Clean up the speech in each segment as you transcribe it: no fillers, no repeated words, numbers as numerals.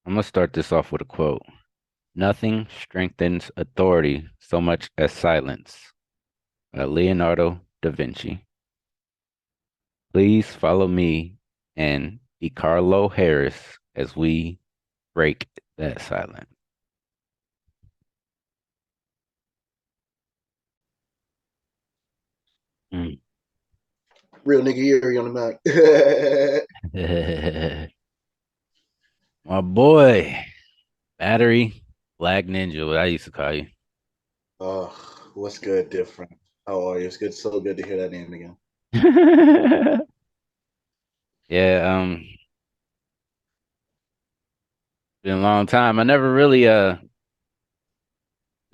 I'm gonna start this off with a quote. Nothing strengthens authority so much as silence. Leonardo da Vinci. Please follow me and Decarlo Harris as we break that silence. Mm. Real nigga Yuri on the mic. My boy, Battery Black Ninja, what I used to call you. Oh, what's good, different? How are you? It's good, so good to hear that name again. Yeah, been a long time. I never really there's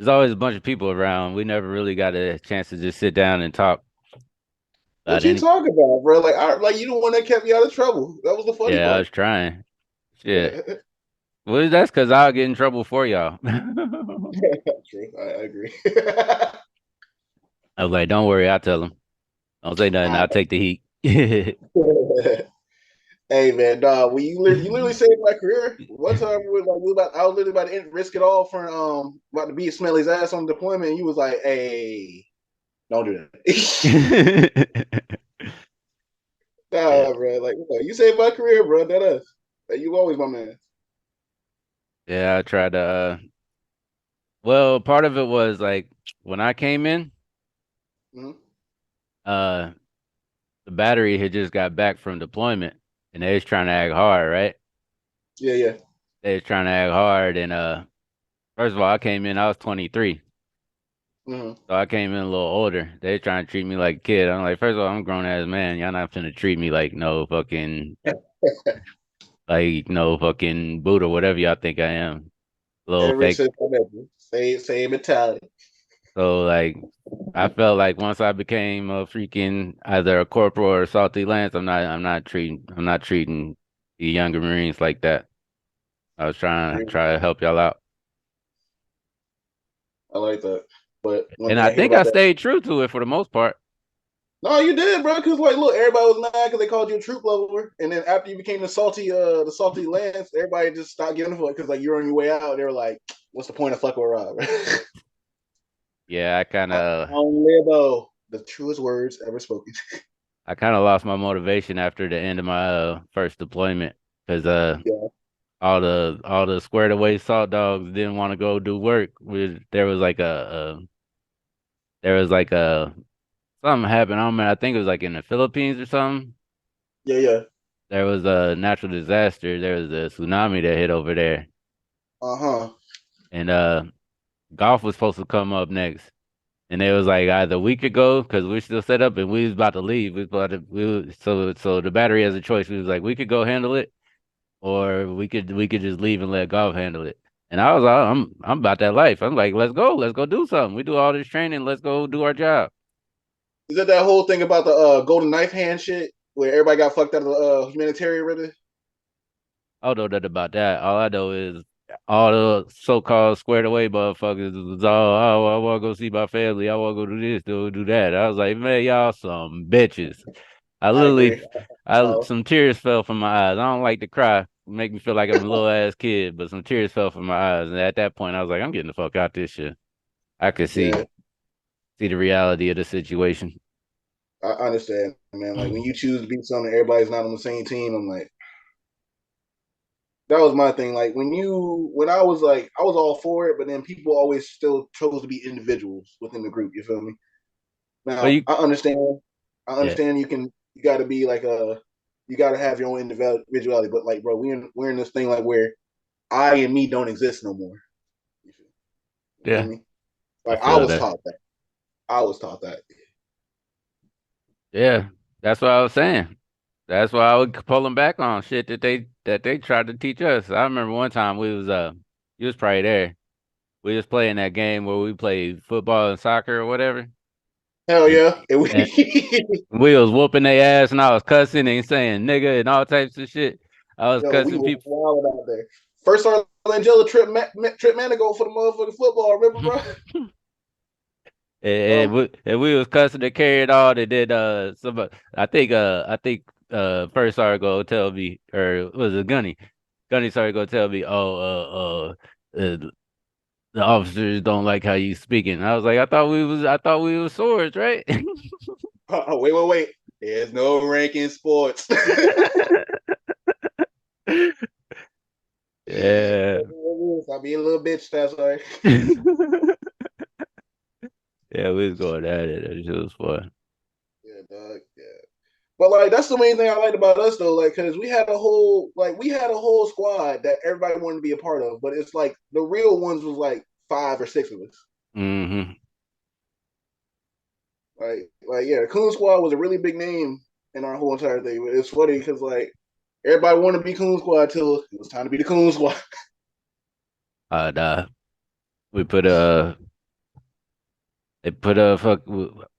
always a bunch of people around. We never really got a chance to just sit down and talk What about you any. talking about, bro? Like you the one that kept me out of trouble. That was the funny Yeah, I was part. trying. Shit. Well, that's because I'll get in trouble for y'all. True, I agree. I was like, don't worry, I'll tell them. Don't say nothing. I I'll take the heat. Hey man, dog, when you literally saved my career. One time I was literally about to risk it all for about to beat Smelly's ass on deployment, and you was like, "Hey, don't do that." Yeah, Nah, bro. Like you saved my career, bro. That us. Like, you always my man. yeah. I tried to. Well, part of it was like when I came in, Mhm. uh, the battery had just got back from deployment, and they was trying to act hard, right? Yeah, yeah. They was trying to act hard, and first of all, I came in, I was 23. Hmm. So I came in a little older. They trying to treat me like a kid. I'm like, first of all, I'm a grown ass man. Y'all not finna treat me like no fucking Buddha, whatever y'all think I am. Little Every fake. since I met you, same mentality. So like, I felt like once I became a freaking either a corporal or a salty lance, I'm not treating the younger Marines like that. I was trying to Agree. try to help y'all out, I like that. But one and thing I I hate think I about that, stayed true to it for the most part. no, you did, bro. Because like, look, everybody was mad because they called you a troop leveler, and then after you became the salty lance, everybody just stopped giving a fuck because like you're on your way out. They were like, "What's the point of fucking around?" Yeah, On Limbo, the truest words ever spoken. I kind of lost my motivation after the end of my first deployment because Yeah, all the squared away salt dogs didn't want to go do work. There was like a something happened. I don't remember. I think it was like in the Philippines or something. yeah, yeah. There was a natural disaster. There was a tsunami that hit over there, Uh huh. and golf was supposed to come up next. And it was like either we could go because we're still set up and we was about to leave. So the battery has a choice. We was like we could go handle it or we could just leave and let golf handle it. And I was like, I'm about that life. I'm like, let's go do something. We do all this training, let's go do our job. Is that whole thing about the golden knife hand shit where everybody got fucked out of the humanitarian really? I don't know nothing about that. All I know is all the so-called squared away motherfuckers was all, oh, I want to go see my family. I want to go do this, do that. I was like, man, y'all some bitches. I I literally, agree. I Oh, some tears fell from my eyes. I don't like to cry, make me feel like I'm a little ass kid, but some tears fell from my eyes. And at that point, I was like, I'm getting the fuck out this shit. I could yeah, see the reality of the situation. I understand, man. Like when you choose to be something, everybody's not on the same team. I'm like, that was my thing. Like when I was like, I was all for it, but then people always still chose to be individuals within the group. You feel me? Well, Now you, I understand. I yeah, understand. You got to be like you got to have your own individuality. But like, bro, we're in this thing like where I and me don't exist no more. You feel yeah, me? I Like I feel was that. taught that. I was taught that. Yeah, that's what I was saying. That's why I would pull them back on shit that they tried to teach us. I remember one time you was probably there. We was playing that game where we played football and soccer or whatever, Hell and yeah. And and we was whooping their ass and I was cussing and saying nigga and all types of shit. I was yo, we cussing were people. wild out there. First Angela trip man to go for the motherfucking football. Remember, bro? And we was cussing to carry it all. They did I think first Argo tell me or was it Gunny? Donnie started gonna tell me, "Oh, the officers don't like how you speaking." I was like, I thought we was swords, right?" Wait. There's no rank in sports. Yeah. I'll be a little bitch. That's right. Yeah, we was going at it. That shit was fun. Yeah, dog. Yeah. But like that's the main thing I liked about us though, like because we had a whole squad that everybody wanted to be a part of, but it's like the real ones was like 5 or 6 of us. Hmm. Like yeah, the Coon Squad was a really big name in our whole entire thing. But it's funny because like everybody wanted to be Coon Squad till it was time to be the Coon Squad. Nah, we put they put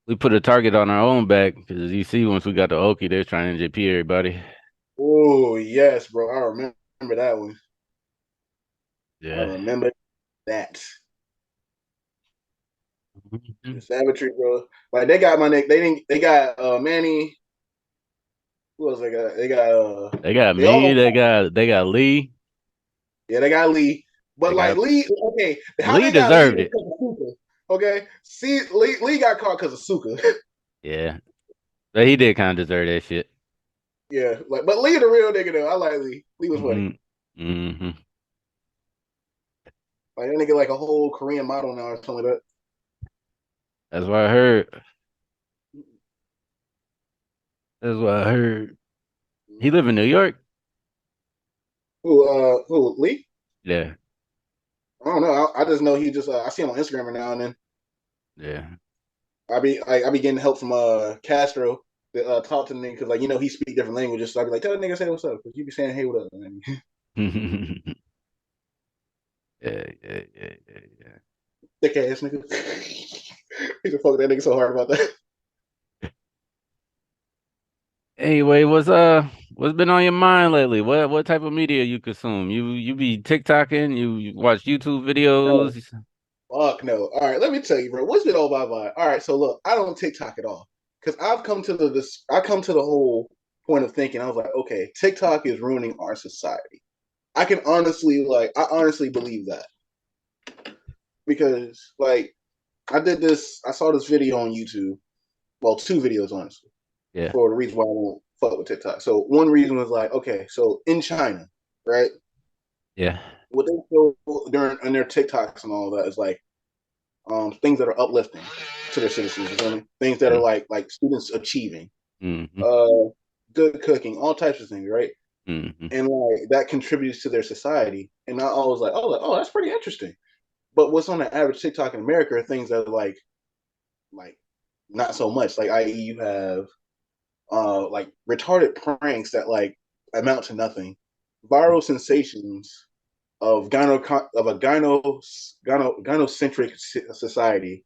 we put a target on our own back because you see, once we got the Okie, they're trying to JP everybody. Oh yes, bro. I remember that one. I Yeah. remember that. The Mhm. savagery, bro. Like they got my neck. They didn't. They got Manny. Who else they got? They got They me. almost. They got Lee. Yeah, they got Lee. They But like got Lee, okay, how Lee they got Lee deserved was it. because of Suka. Okay, see, Lee got caught because of Suka. Yeah, but he did kind of deserve that shit. Yeah, like, but Lee the real nigga though. I like Lee. Lee was funny. Hmm. Hmm. Like that nigga like a whole Korean model now or something like That's what I heard. That's what I heard. He that. live in New York. Who Lee? Yeah, I don't know. I just know he just I see him on Instagram every now and then. yeah. I be getting help from Castro to talk to the nigga because like he speak different languages. So I be like, tell the nigga say what's up because you be saying hey what up, man. Yeah, yeah. Thick ass nigga. He's a fuck that nigga so hard about that. Anyway, what's been on your mind lately? What type of media you consume? You be TikToking? You watch YouTube No, videos? fuck no. All right, let me tell you, bro. What's been on my mind? All right, so look, I don't TikTok at all because I come to the whole point of thinking. I was like, okay, TikTok is ruining our society. I honestly believe that because like I saw this video on YouTube. Well, 2 videos honestly Yeah, for the reason why I won't fuck with TikTok. So one reason was like, okay, so in China, right? yeah. What they show during in their TikToks and all that is like things that are uplifting to their citizens. You feel me? Things that are like students achieving, Mm-hmm. uh, good cooking, all types of things, right? Mm-hmm. And like that contributes to their society. And I always oh, that's pretty interesting. But what's on the average TikTok in America are things that are like not so much. Like, i.e., you have like retarded pranks that like amount to nothing, viral sensations of gynocentric society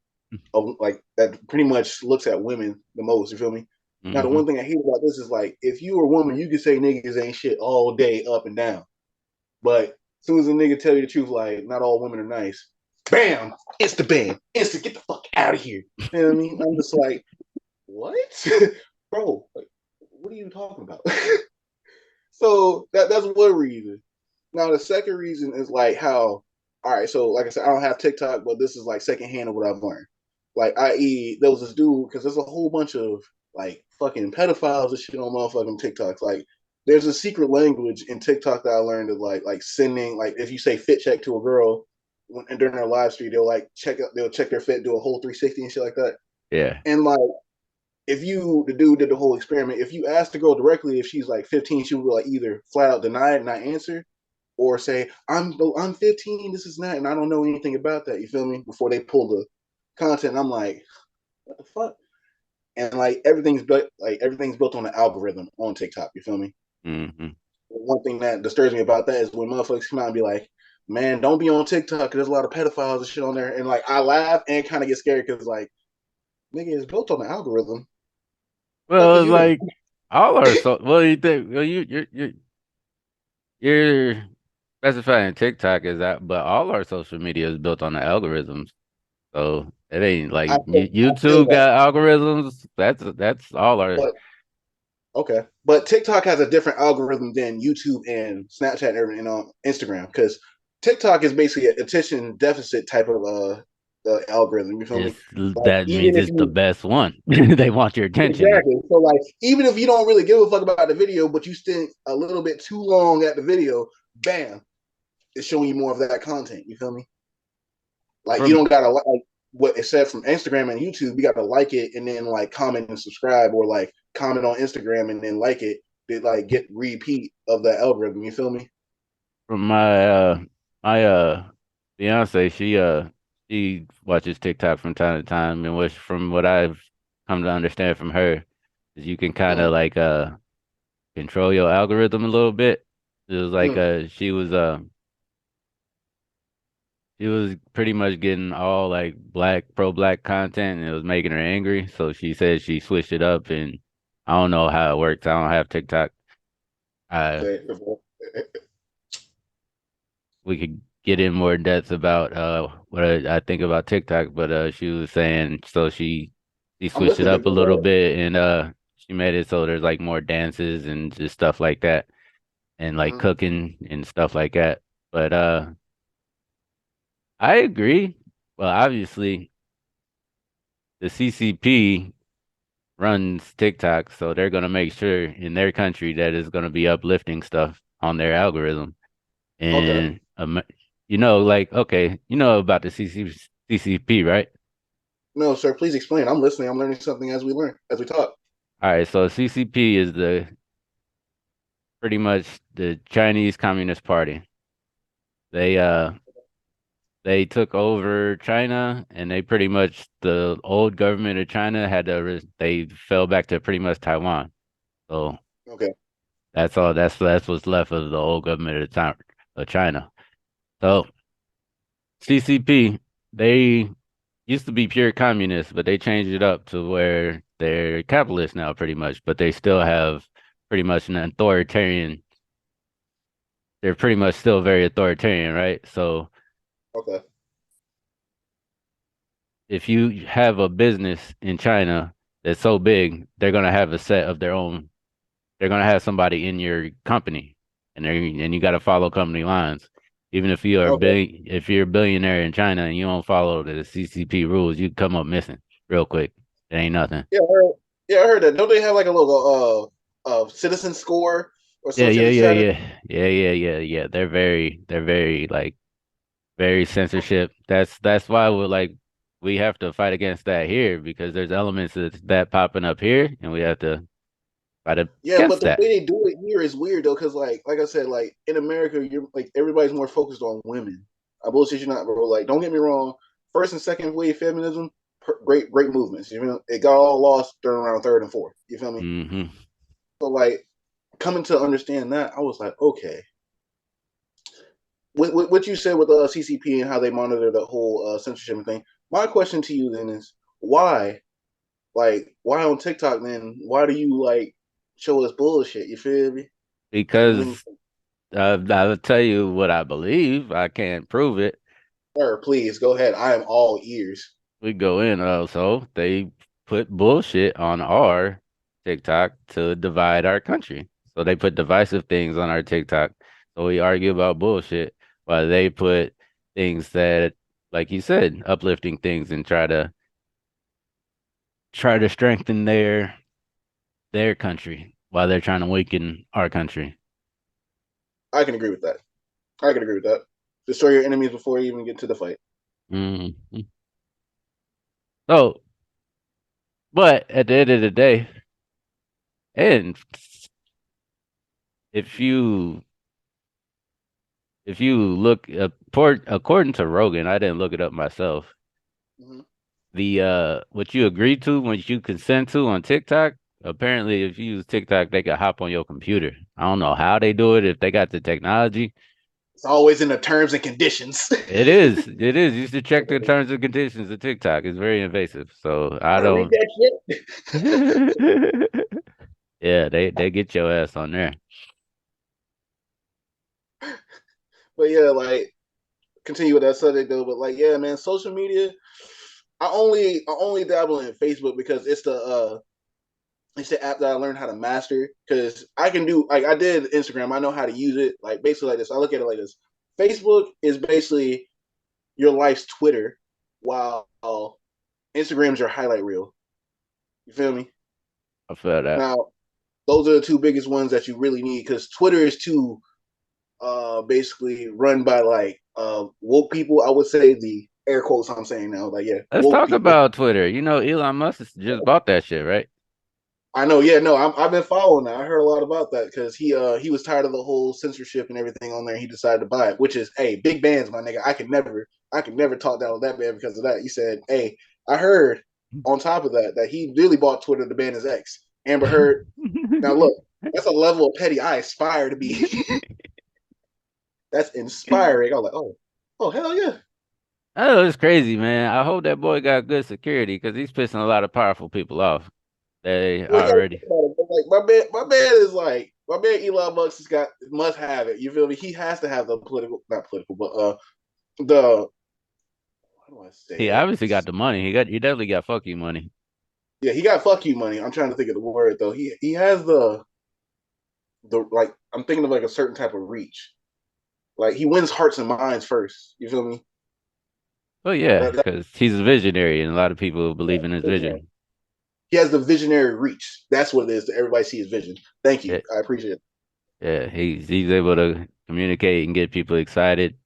of like that pretty much looks at women the most. You feel me? Now the Mm-hmm. one thing I hate about this is like if you were a woman, you could say niggas ain't shit all day up and down, but as soon as a nigga tell you the truth, like not all women are nice, bam, it's the ban, instant get the fuck out of here. You know what I mean? I'm just like, what, bro? Like, what are you talking about? So that's one reason. Now the second reason is like how, all right, so like I said, I don't have TikTok, but this is like secondhand of what I've learned. Like, i.e., there was this dude because there's a whole bunch of like fucking pedophiles and shit on motherfucking TikToks. Like, there's a secret language in TikTok that I learned of like sending like if you say fit check to a girl and during their live stream, they'll check their fit, do a whole 360 and shit like that. Yeah. And like if the dude did the whole experiment, if you ask the girl directly if she's like 15, she would like either flat out deny it, not answer, or say, I'm 15, this is not, and I don't know anything about that. You feel me? Before they pull the content, I'm like, what the fuck? And like everything's built on an algorithm on TikTok. You feel me? Mm-hmm. One thing that disturbs me about that is when motherfuckers come out and be like, "Man, don't be on TikTok because there's a lot of pedophiles and shit on there." And like I laugh and kind of get scared because like, nigga, it's built on an algorithm. Fuck Well, is it's you doing? like all our so. What do you think? Well, you're specifying TikTok is that, but all our social media is built on the algorithms. So it ain't like I feel YouTube that, got algorithms. That's all our. but Okay, but TikTok has a different algorithm than YouTube and Snapchat and Instagram because TikTok is basically an attention deficit type of algorithm. You feel It's me? Like that even means if it's the you best one. They want your attention. exactly so like even if you don't really give a fuck about the video, but you spend a little bit too long at the video, bam, it's showing you more of that content. You feel me? Like you From don't gotta like what it said from Instagram and YouTube. You gotta like it and then like comment and subscribe, or like comment on Instagram and then like it. They like get repeat of that algorithm. You feel me? from my fiance, she watches TikTok from time to time, and which from what I've come to understand from her is you can kind of Mm, like control your algorithm a little bit. It was like mm. she was pretty much getting all like pro black content and it was making her angry. So she said she switched it up and I don't know how it works. I don't have TikTok. Uh Okay. we could get in more depth about what I think about TikTok, but she was saying so she I'm switched it listening. up a Go little ahead. bit and she made it so there's like more dances and just stuff like that and like Mm-hmm. cooking and stuff like that. But I agree. Well, obviously the CCP runs TikTok, so they're gonna make sure in their country that it's gonna be uplifting stuff on their algorithm. Okay. And like okay, you know about the CCP, right? No, sir. Please explain. I'm listening. I'm learning something as we learn, as we talk. All right, so CCP is the pretty much the Chinese Communist Party. They uh they took over China, and they pretty much the old government of China they fell back to pretty much Taiwan. So Okay. that's all. That's what's left of the old government of time of China. So CCP, they used to be pure communists, but they changed it up to where they're capitalists now, pretty much. But they still have pretty much an authoritarian. They're pretty much still very authoritarian, right? So Okay. if you have a business in China that's so big, they're gonna have a set of their own. They're gonna have somebody in your company, and you got to follow company lines. Even Okay. if you're a billionaire in China and you don't follow the CCP rules, you come up missing real quick. It ain't nothing. Yeah. I heard, yeah, I heard that. Don't they have like a little citizen score or Yeah, some shit yeah, to yeah, try to? yeah, yeah, yeah, yeah, yeah. They're very like very censorship. That's why we have to fight against that here because there's elements of that popping up here, and we have to fight Yeah, but against the that. way they do it here is weird though, because like I said, like in America, you're like everybody's more focused on women. I bullshit you not, bro. Like, don't get me wrong. First and second wave feminism, great movements. You know, it got all lost during around third and fourth. You feel me? Hmm. So like coming to understand that, I was like, okay. What you said with the CCP and how they monitor the whole censorship thing. My question to you then is why? Like, why on TikTok then? Why do you like show us bullshit? You feel me? Like when Because I'll tell you what I believe. I can't prove it. sir, please go ahead. I am all ears. We go in also. They put bullshit on our TikTok to divide our country. So they put divisive things on our TikTok. So we argue about bullshit while they put things that, like you said, uplifting things and try to strengthen their country while they're trying to weaken our country. I can agree with that. I can agree with that. Destroy your enemies before you even get to the fight. Mhm. So, but at the end of the day, and if you if you look according to Rogan, I didn't look it up myself. Mm-hmm. The what you agree to, what you consent to on TikTok, apparently if you use TikTok, they can hop on your computer. I don't know how they do it, if they got the technology. It's always in the terms and conditions. It is. It is. You should check the terms and conditions of TikTok. It's very invasive. So I Gotta read don't. that shit. Yeah, they get your ass on there. But yeah, like continue with that subject though. But like, yeah, man, social media. I only dabble in Facebook because it's the It's the app that I learned how to master because I can do like I did Instagram. I know how to use it. Like basically like this. I look at it like this. Facebook is basically your life's Twitter, while Instagram's your highlight reel. You feel me? I feel that. Now, those are the two biggest ones that you really need because Twitter is too basically run by like woke people. I would say the air quotes I'm saying now, like yeah, Let's woke talk people. about Twitter. You know, Elon Musk just bought that shit, right? I know, yeah, no, I've been following that. I heard a lot about that because he was tired of the whole censorship and everything on there. He decided to buy it, which is hey, big bands, my nigga. I could never talk down with that man because of that. He said, hey, I heard on top of that that he really bought Twitter to ban his ex, Amber Heard. Now look, that's a level of petty I aspire to be. That's inspiring. I was like, oh hell yeah. Oh, it's crazy, man. I hope that boy got good security because he's pissing a lot of powerful people off. They Well, you gotta think already. about it. But, like my man is like my man Elon Musk has got must have it. You feel me? He has to have the political, not political, but the how do I say He it? obviously got the money. He definitely got fuck you money. Yeah, he got fuck you money. I'm trying to think of the word though. He has the like I'm thinking of like a certain type of reach. Like he wins hearts and minds first. You feel me? Well, yeah, That because he's a visionary, and a lot of people believe in his vision. he has the visionary reach. That's what it is. To everybody see his vision. Thank you. Yeah, I appreciate it. yeah, he's able to communicate and get people excited,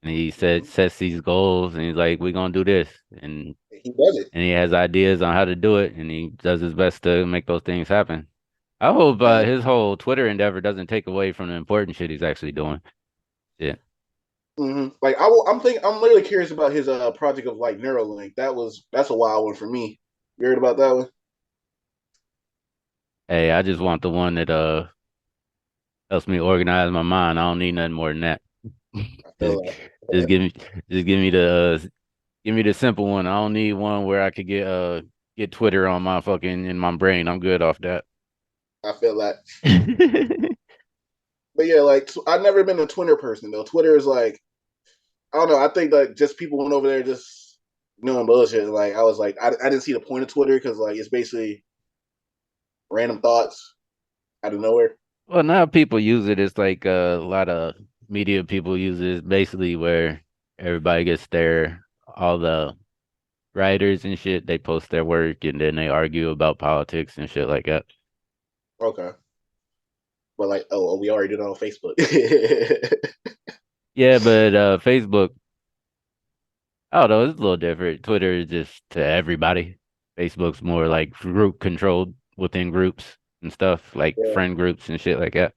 and he Mm-hmm. sets these goals, and he's like, "We're gonna do this," He does it. and he has ideas on how to do it, and he does his best to make those things happen. I hope And his whole Twitter endeavor doesn't take away from the important shit he's actually doing. Yeah. like I'm thinking, I'm literally curious about his project of like Neuralink. That's a wild one for me. You heard about that one? Hey, I just want the one that helps me organize my mind. I don't need nothing more than that. I Just feel that. just give me give me the simple one. I don't need one where I could get Twitter on my fucking in my brain. I'm good off that. I feel that. But yeah, like I've never been a Twitter person though. Twitter is like I don't know. I think like just people went over there just doing bullshit. Like I was like I didn't see the point of Twitter because like it's basically random thoughts out of nowhere. Well, now people use it. It's like a lot of media people use it. It's basically where everybody gets all the writers and shit. They post their work and then they argue about politics and shit like that. Okay, but like we already did it on Facebook. Yeah, but Facebook, I don't know, it's a little different. Twitter is just to everybody. Facebook's more like group controlled within groups and stuff, like Yeah, friend groups and shit like that.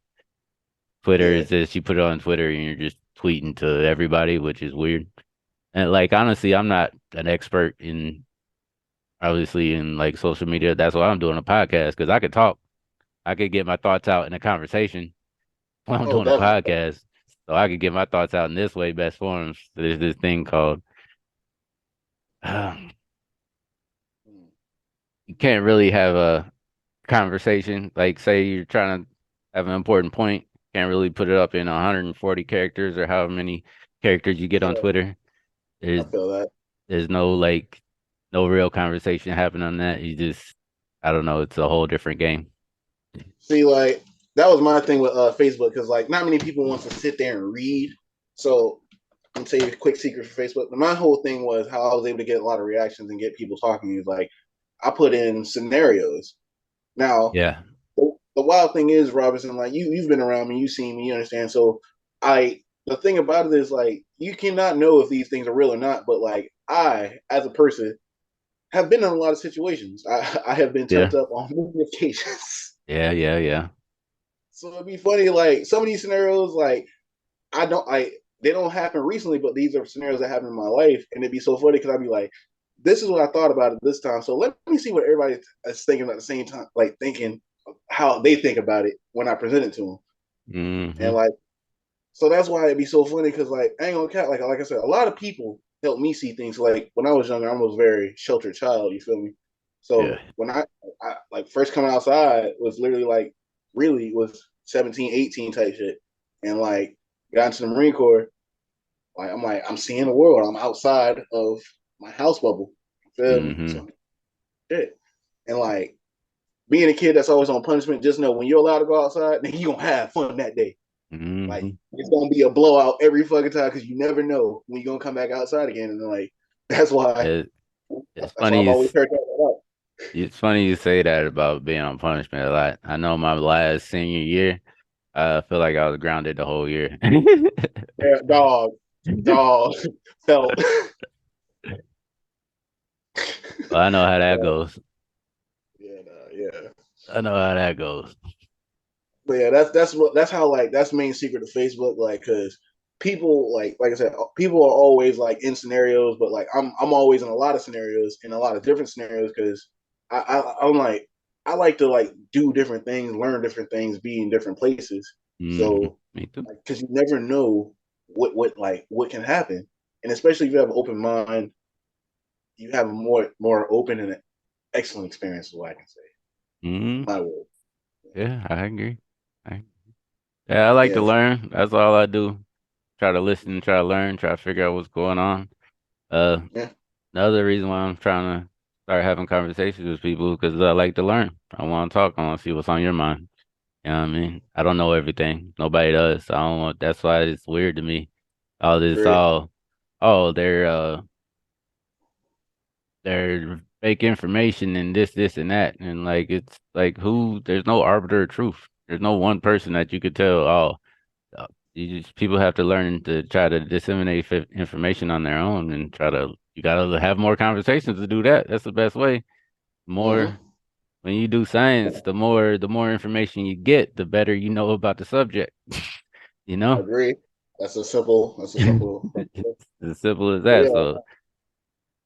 Twitter yeah. is just you put it on Twitter and you're just tweeting to everybody, which is weird. And like honestly, I'm not an expert in obviously in like social media. That's why I'm doing a podcast because I could talk. I could get my thoughts out in a conversation while I'm Oh, doing a definitely. podcast. So I could get my thoughts out in this way, best forms. There's this thing called you can't really have a conversation. Like say you're trying to have an important point, can't really put it up in 140 characters or however many characters you get on Yeah, Twitter. I There's feel that. there's no like no real conversation happening on that. You just I don't know, it's a whole different game. See, like that was my thing with Facebook because like not many people want to sit there and read. So I'm gonna tell you a quick secret for Facebook. My whole thing was how I was able to get a lot of reactions and get people talking. Is like I put in scenarios. Now Yeah. the wild thing is, Robinson, like you've been around me, you've seen me, you understand. So I the thing about it is like you cannot know if these things are real or not. But like I, as a person, have been in a lot of situations. I have been Yeah. turned up on many occasions. Yeah, yeah, yeah. So it'd be funny, like some of these scenarios, like I they don't happen recently, but these are scenarios that happen in my life, and it'd be so funny because I'd be like, this is what I thought about it this time. So let me see what everybody is thinking at the same time, like thinking how they think about it when I present it to them, and Hmm. like so that's why it'd be so funny because like I ain't gonna cat like I said, a lot of people help me see things. Like when I was younger, I was a very sheltered child. You feel me? Yeah. So when I like first coming outside was literally like really was 17, 18 type shit, and like got into the Marine Corps. Like I'm seeing the world. I'm outside of my house bubble. You feel me? Hmm. So shit, and like being a kid that's always on punishment, just know when you're allowed to go outside, then you're gonna have fun that day. Like Mm-hmm. it's gonna be a blowout every fucking time because you never know when you're gonna come back outside again. And like that's why It, it's that's why funny I've you always heard that out. it's funny you say that about being on punishment a lot. I know my last senior year, I feel like I was grounded the whole year. Yeah, dog felt. Well, I know how that uh, goes. yeah, nah, yeah. I know how that goes. But yeah, that's how like that's the main secret of Facebook. Like, cause people like I said, people are always like in scenarios, but like I'm always in a lot of scenarios in a lot of different scenarios because I'm like I like to like do different things, learn different things, be in different places. Hmm. So Me too. like, cause you never know what can happen, and especially if you have an open mind, you have a more open and excellent experience. Is what I can say. Hmm. My word. Yeah, I agree. I, yeah, I like to Yeah, learn. That's all I do. Try to listen, try to learn, try to figure out what's going on. Uh, yeah, the other reason why I'm trying to start having conversations with people because I like to learn. I want to talk. I want to see what's on your mind. You know what I mean? I don't know everything. Nobody does. So I don't want, that's why it's weird to me. All this, great. oh, they're fake information and this and that. And like, it's like there's no arbiter of truth. There's no one person that you could tell, people have to learn to try to disseminate information on their own and you gotta have more conversations to do that. That's the best way. Mm-hmm. More, when you do science, the more information you get, the better you know about the subject. You I know? agree. That's a simple principle. It's as simple as But that. yeah, So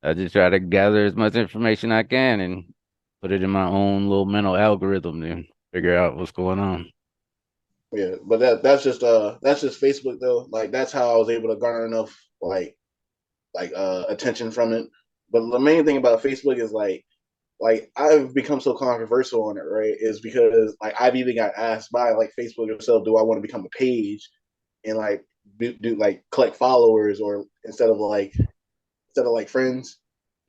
I just try to gather as much information I can and put it in my own little mental algorithm and figure out what's going on. yeah. But that's just Facebook though. Like that's how I was able to garner enough attention from it. But the main thing about Facebook is like I've become so controversial on it, right? Is because like I've even got asked by like Facebook itself, do I want to become a page and like do like collect followers or instead of like friends.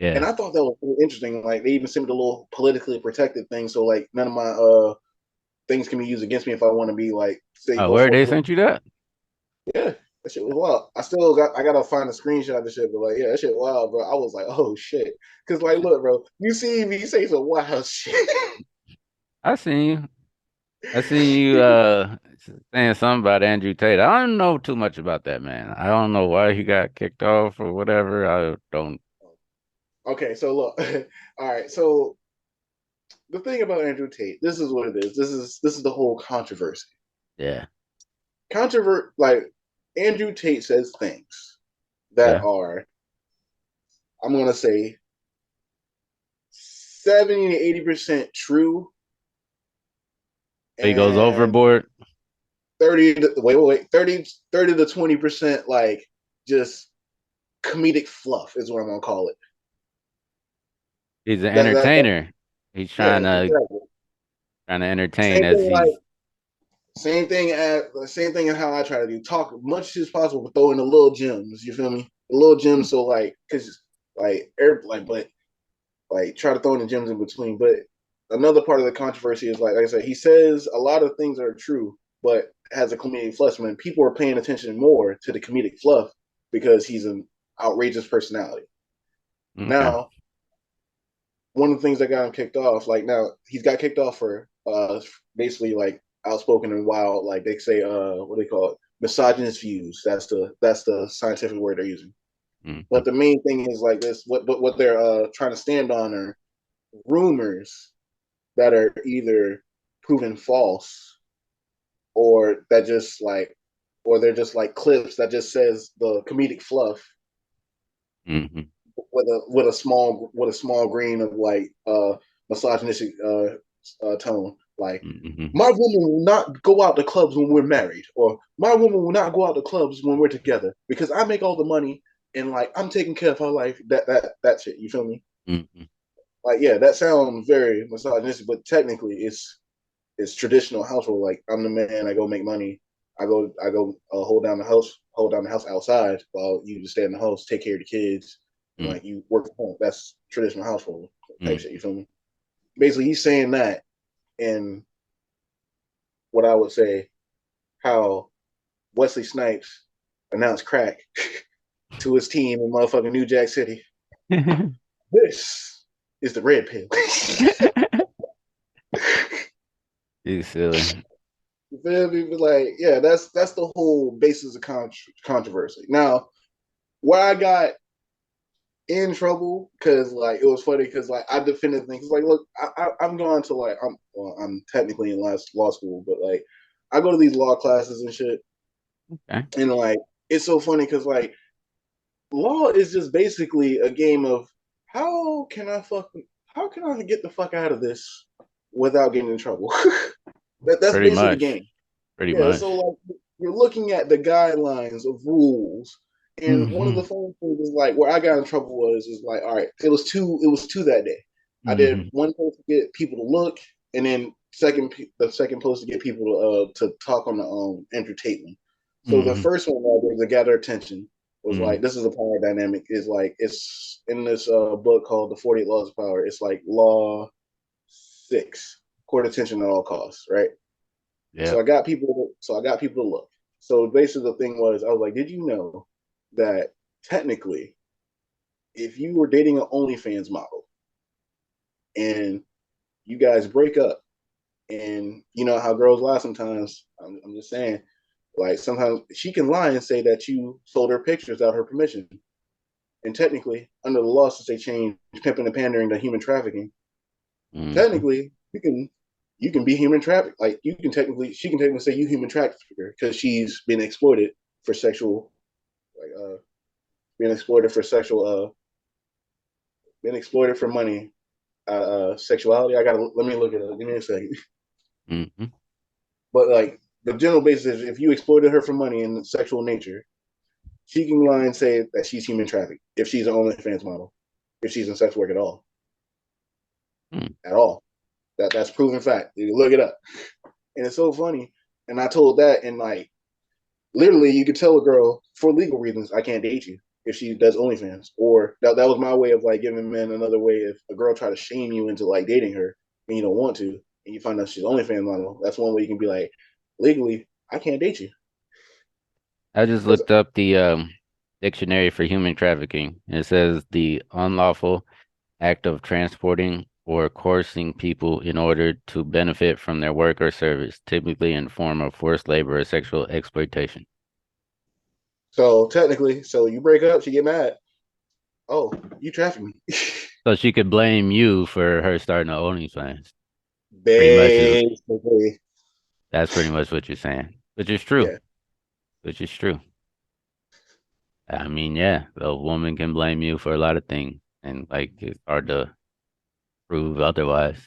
And Yeah. I thought that was really interesting. Like they even sent me a little politically protected thing, so like none of my things can be used against me if I want to be like say Oh, go where forth they with. sent you that? Yeah, that shit was wild. I gotta find a screenshot of the shit, but like yeah, that shit wild, bro. I was like, oh shit, because like look, bro, you see me say some wild shit. I seen you. I seen you saying something about Andrew Tate. I don't know too much about that man. I don't know why he got kicked off or whatever. I don't. Okay, so look, all right, so the thing about Andrew Tate, this is what it is. This is the whole controversy. Yeah. Like Andrew Tate says things that Yeah. are, I'm gonna say 70 to 80% true He goes and overboard. 30 to 20% like just comedic fluff is what I'm gonna call it. He's an That entertainer. He's yeah, exactly. trying to entertain Same as thing like he's. same thing in how I try to do. Talk much as possible, but throw in the little gems. You feel me? The little gems. So like, cause but like try to throw in the gems in between. But another part of the controversy is like I said, he says a lot of things are true, but has a comedic fluff. When people are paying attention more to the comedic fluff because he's an outrageous personality. Okay. Now, one of the things that got him kicked off, like now he's got kicked off for basically like outspoken and wild, like they say what do they call it? Misogynist views. That's the scientific word they're using. Hmm. But the main thing is like this what they're trying to stand on are rumors that are either proven false or that just like or they're just like clips that just says the comedic fluff Hmm. with a small grain of like misogynistic tone. Like Hmm. my woman will not go out to clubs when we're married, or my woman will not go out to clubs when we're together because I make all the money and like I'm taking care of her life. That shit. You feel me? Hmm. Like yeah, that sounds very misogynistic, but technically it's traditional household. Like I'm the man, I go make money. I go hold down the house outside while you just stay in the house, take care of the kids, and like you work from home. That's traditional household type shit. Hmm. You feel me? Basically, he's saying that. in what I would say how Wesley Snipes announced crack to his team in motherfucking New Jack City. This is the red pill. You silly. You feel me? But like, yeah, that's the whole basis of controversy. Now, where I got in trouble because like it was funny because like I defended things like look I'm going to like I'm technically in law school but like I go to these law classes and shit Okay. and like it's so funny because like law is just basically a game of how can I fuck how can I get the fuck out of this without getting in trouble. That's Pretty basically the much. game. Pretty Yeah, much. so like you're looking at the guidelines of rules, and one of the Hmm. funny things is like where I got in trouble was is like, all right, it was two that day. I did Hmm. one post to get people to look, and then the second post to get people to talk on the entertainment. So the Hmm. first one that was to gather attention was Hmm. like this is a power dynamic is like it's in this book called The 48 Laws of Power. It's like law six, court attention at all costs, right? Yep. So I got people to look. So basically the thing was I was like, did you know that technically if you were dating an OnlyFans model and you guys break up and you know how girls lie sometimes, I'm just saying, like sometimes she can lie and say that you sold her pictures without her permission. And technically, under the law, since they changed pimping and pandering to human trafficking, Hmm. technically you can be human trafficked. Like you can technically, she can technically say you human trafficker because she's been exploited for sexual, like being exploited for sexual, being exploited for money, sexuality. I gotta let me look it up. Give me a second. Hmm. But like the general basis is if you exploited her for money in sexual nature, she can lie and say that she's human trafficked if she's an OnlyFans model, if she's in sex work Hmm. at all. That's proven fact. You look it up, and it's so funny. And I told that, and like literally you could tell a girl for legal reasons I can't date you if she does OnlyFans. Or that was my way of like giving men another way if a girl try to shame you into like dating her and you don't want to and you find out she's OnlyFans model. That's one way you can be like legally I can't date you I just because looked up the dictionary for human trafficking. It says the unlawful act of transporting or coercing people in order to benefit from their work or service, typically in form of forced labor or sexual exploitation. so technically so you break up she get mad oh you traffic me So she could blame you for her starting a OnlyFans. Pretty much is basically that's pretty much what you're saying. Which is true. yeah Which is true. I mean, yeah, a woman can blame you for a lot of things, and like it's hard to prove otherwise,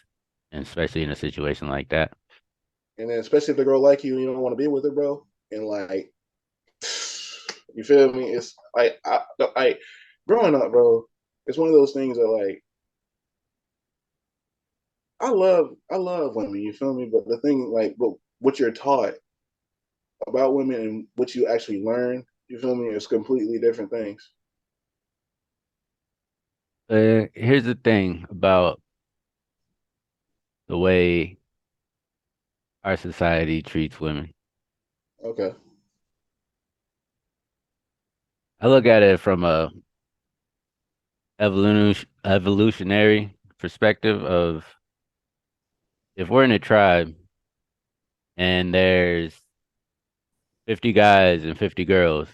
and especially in a situation like that. and then especially if the girl like you and you don't want to be with her bro and like you feel me? It's like I growing up, bro. It's one of those things that like I love women. You feel me? But the thing like what you're taught about women and what you actually learn, you feel me? It's completely different things. Here's the thing about the way our society treats women. Okay. I look at it from a evolutionary perspective of if we're in a tribe and there's 50 guys and 50 girls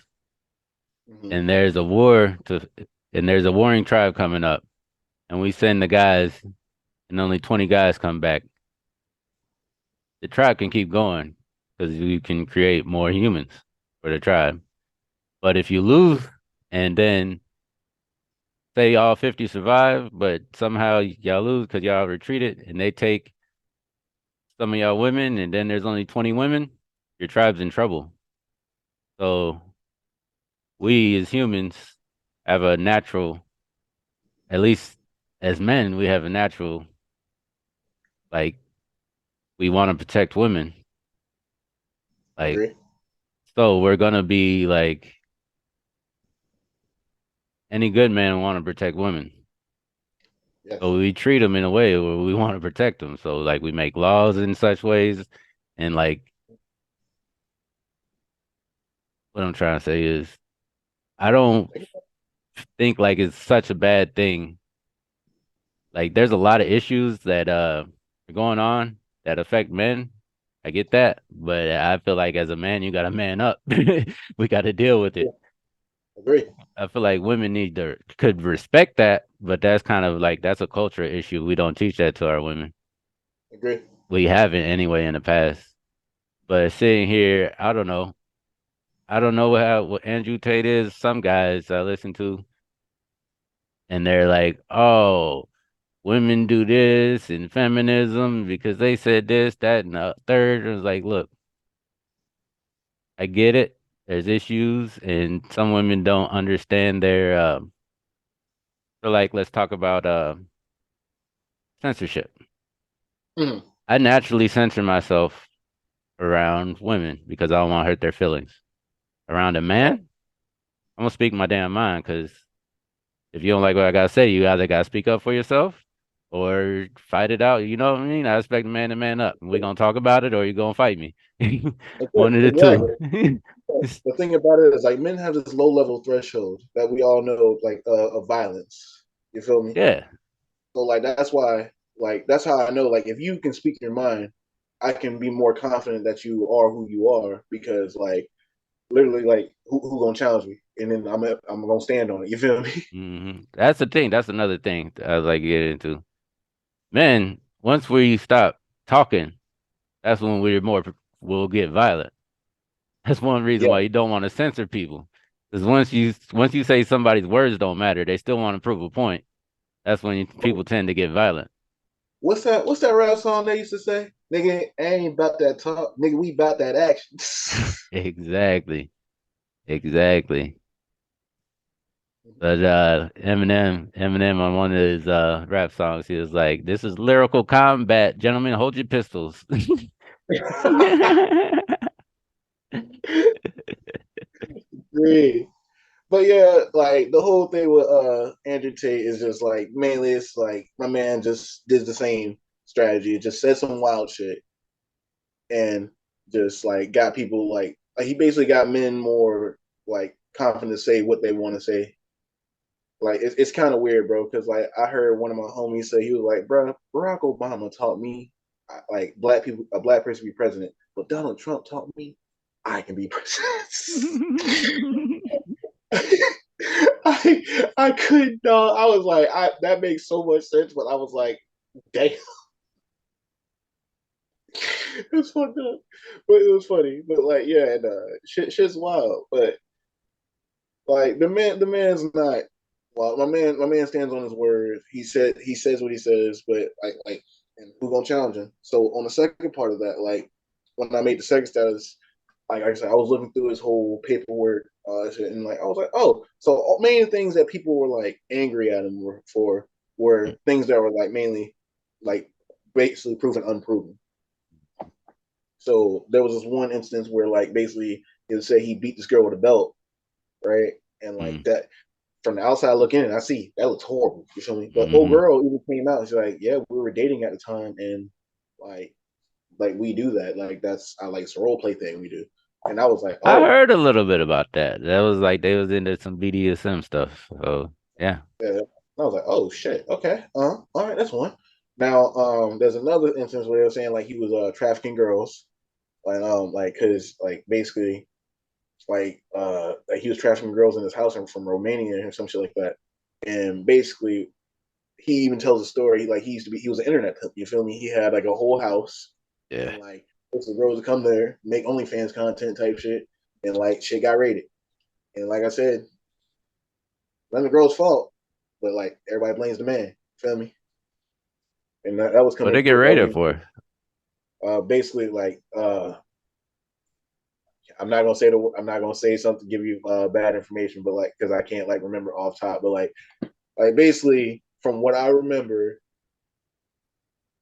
Hmm. and there's a warring tribe coming up and we send the guys and only 20 guys come back, the tribe can keep going because you can create more humans for the tribe. But if you lose and then say all 50 survive, but somehow y'all lose because y'all retreated and they take some of y'all women and then there's only 20 women, your tribe's in trouble. So we as humans have a natural, at least as men, we have a natural, like, we want to protect women. Like, Agree. so we're gonna be like any good man want to protect women. Yes. So we treat them in a way where we want to protect them. So like we make laws in such ways, and like what I'm trying to say is I don't think like it's such a bad thing. Like there's a lot of issues that are going on that affect men. I get that, but I feel like as a man, you got to man up. We got to deal with Yeah, it. agree. I feel like women need to could respect that, but that's kind of like that's a cultural issue. We don't teach that to our women. Agree. We haven't anyway in the past. But sitting here, I don't know. I don't know what Andrew Tate is. Some guys I listen to, and they're like, "Oh, women do this and feminism because they said this, that, and the third." It was like, look, I get it. There's issues, and some women don't understand their. So, like, let's talk about censorship. Mhm. I naturally censor myself around women because I don't want to hurt their feelings. Around a man, I'm gonna speak my damn mind because if you don't like what I gotta say, you either gotta speak up for yourself or fight it out. You know what I mean? I expect a man to man up. We gonna talk about it or you gonna fight me. One of the two. Exactly. The thing about it is like men have this low level threshold that we all know, like of violence. You feel me? Yeah. So like that's why, like that's how I know, like if you can speak your mind, I can be more confident that you are who you are because like literally like who gonna challenge me, and then I'm gonna stand on it. You feel me? That's the thing. That's another thing I was like get into. Men, once we stop talking, that's when we'll get violent. That's one reason Yeah. why you don't want to censor people. Because once you say somebody's words don't matter, they still want to prove a point. That's when people tend to get violent. What's that rap song they used to say? Nigga, I ain't about that talk. Nigga, we about that action. Exactly. Exactly. But Eminem on one of his rap songs, he was like, "This is lyrical combat, gentlemen. Hold your pistols." Great. But yeah, like the whole thing with Andrew Tate is just like mainly it's like my man just did the same strategy. Just said some wild shit and just like got people like he basically got men more like confident to say what they want to say. Like it's kind of weird, bro, because like I heard one of my homies say he was like, bro, Barack Obama taught me like black people, a black person be president, but Donald Trump taught me I can be president. I couldn't. I was like, that makes so much sense, but I was like, damn, it's fucked up, but it was funny. But like, yeah, and, shit's wild. But like the man's not. Well, my man stands on his word. He says what he says, but and who gonna challenge him? So on the second part of that, like when I made the second status, like I said, I was looking through his whole paperwork, and like I was like, oh, so main things that people were like angry at him were things that were like mainly like basically proven unproven. So there was this one instance where like basically it would say he beat this girl with a belt, right? And like Mm, that from the outside looking in, I see that looks horrible. You feel me? But old hmm girl even came out. She's like, yeah, we were dating at the time, and like we do that. Like that's I like it's a role play thing we do. And I was like, I oh, heard a little bit about that. That was like they was into some BDSM stuff. So yeah. yeah. I was like, oh shit, okay, all right, that's one. Now, there's another instance where they were saying like he was trafficking girls, like because like basically like he was trafficking girls in his house and from Romania or some shit like that. And basically, he even tells a story like he was an internet pimp. You feel me? He had like a whole house Yeah. and like the girls would come there, make OnlyFans content type shit, and like shit got rated. And like I said, not the girl's fault, but like everybody blames the man. Feel me? And that was What coming they get through. That rated was for? basically like I'm not gonna say something to give you bad information, but like because I can't like remember off top, but like basically from what I remember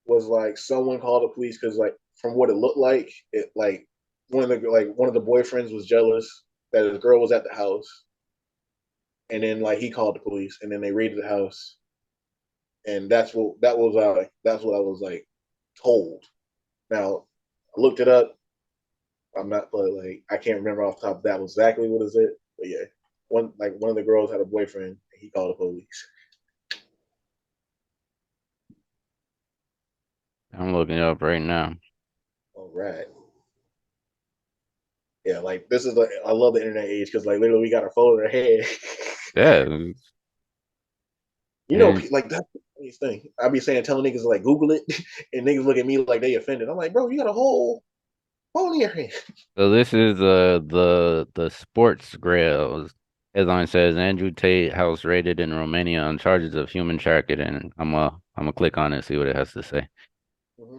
was like someone called the police because like from what it looked like it like one of the boyfriends was jealous that his girl was at the house, and then like he called the police and then they raided the house and that's what I was like told. Now I looked it up. I'm not, but like I can't remember off the top of that exactly what is it. But yeah, one of the girls had a boyfriend. And he called the police. I'm looking it up right now. All right. Yeah, like this is like I love the internet age because like literally we got our phone in our head. Yeah, You know, and like that's the funniest thing. I be saying telling niggas like Google it, and niggas look at me like they offended. I'm like, bro, you got a whole phone in your hand. so this is the sports grails. Headline says Andrew Tate house raided in Romania on charges of human trafficking. I'm gonna click on it, see what it has to say. Mm-hmm.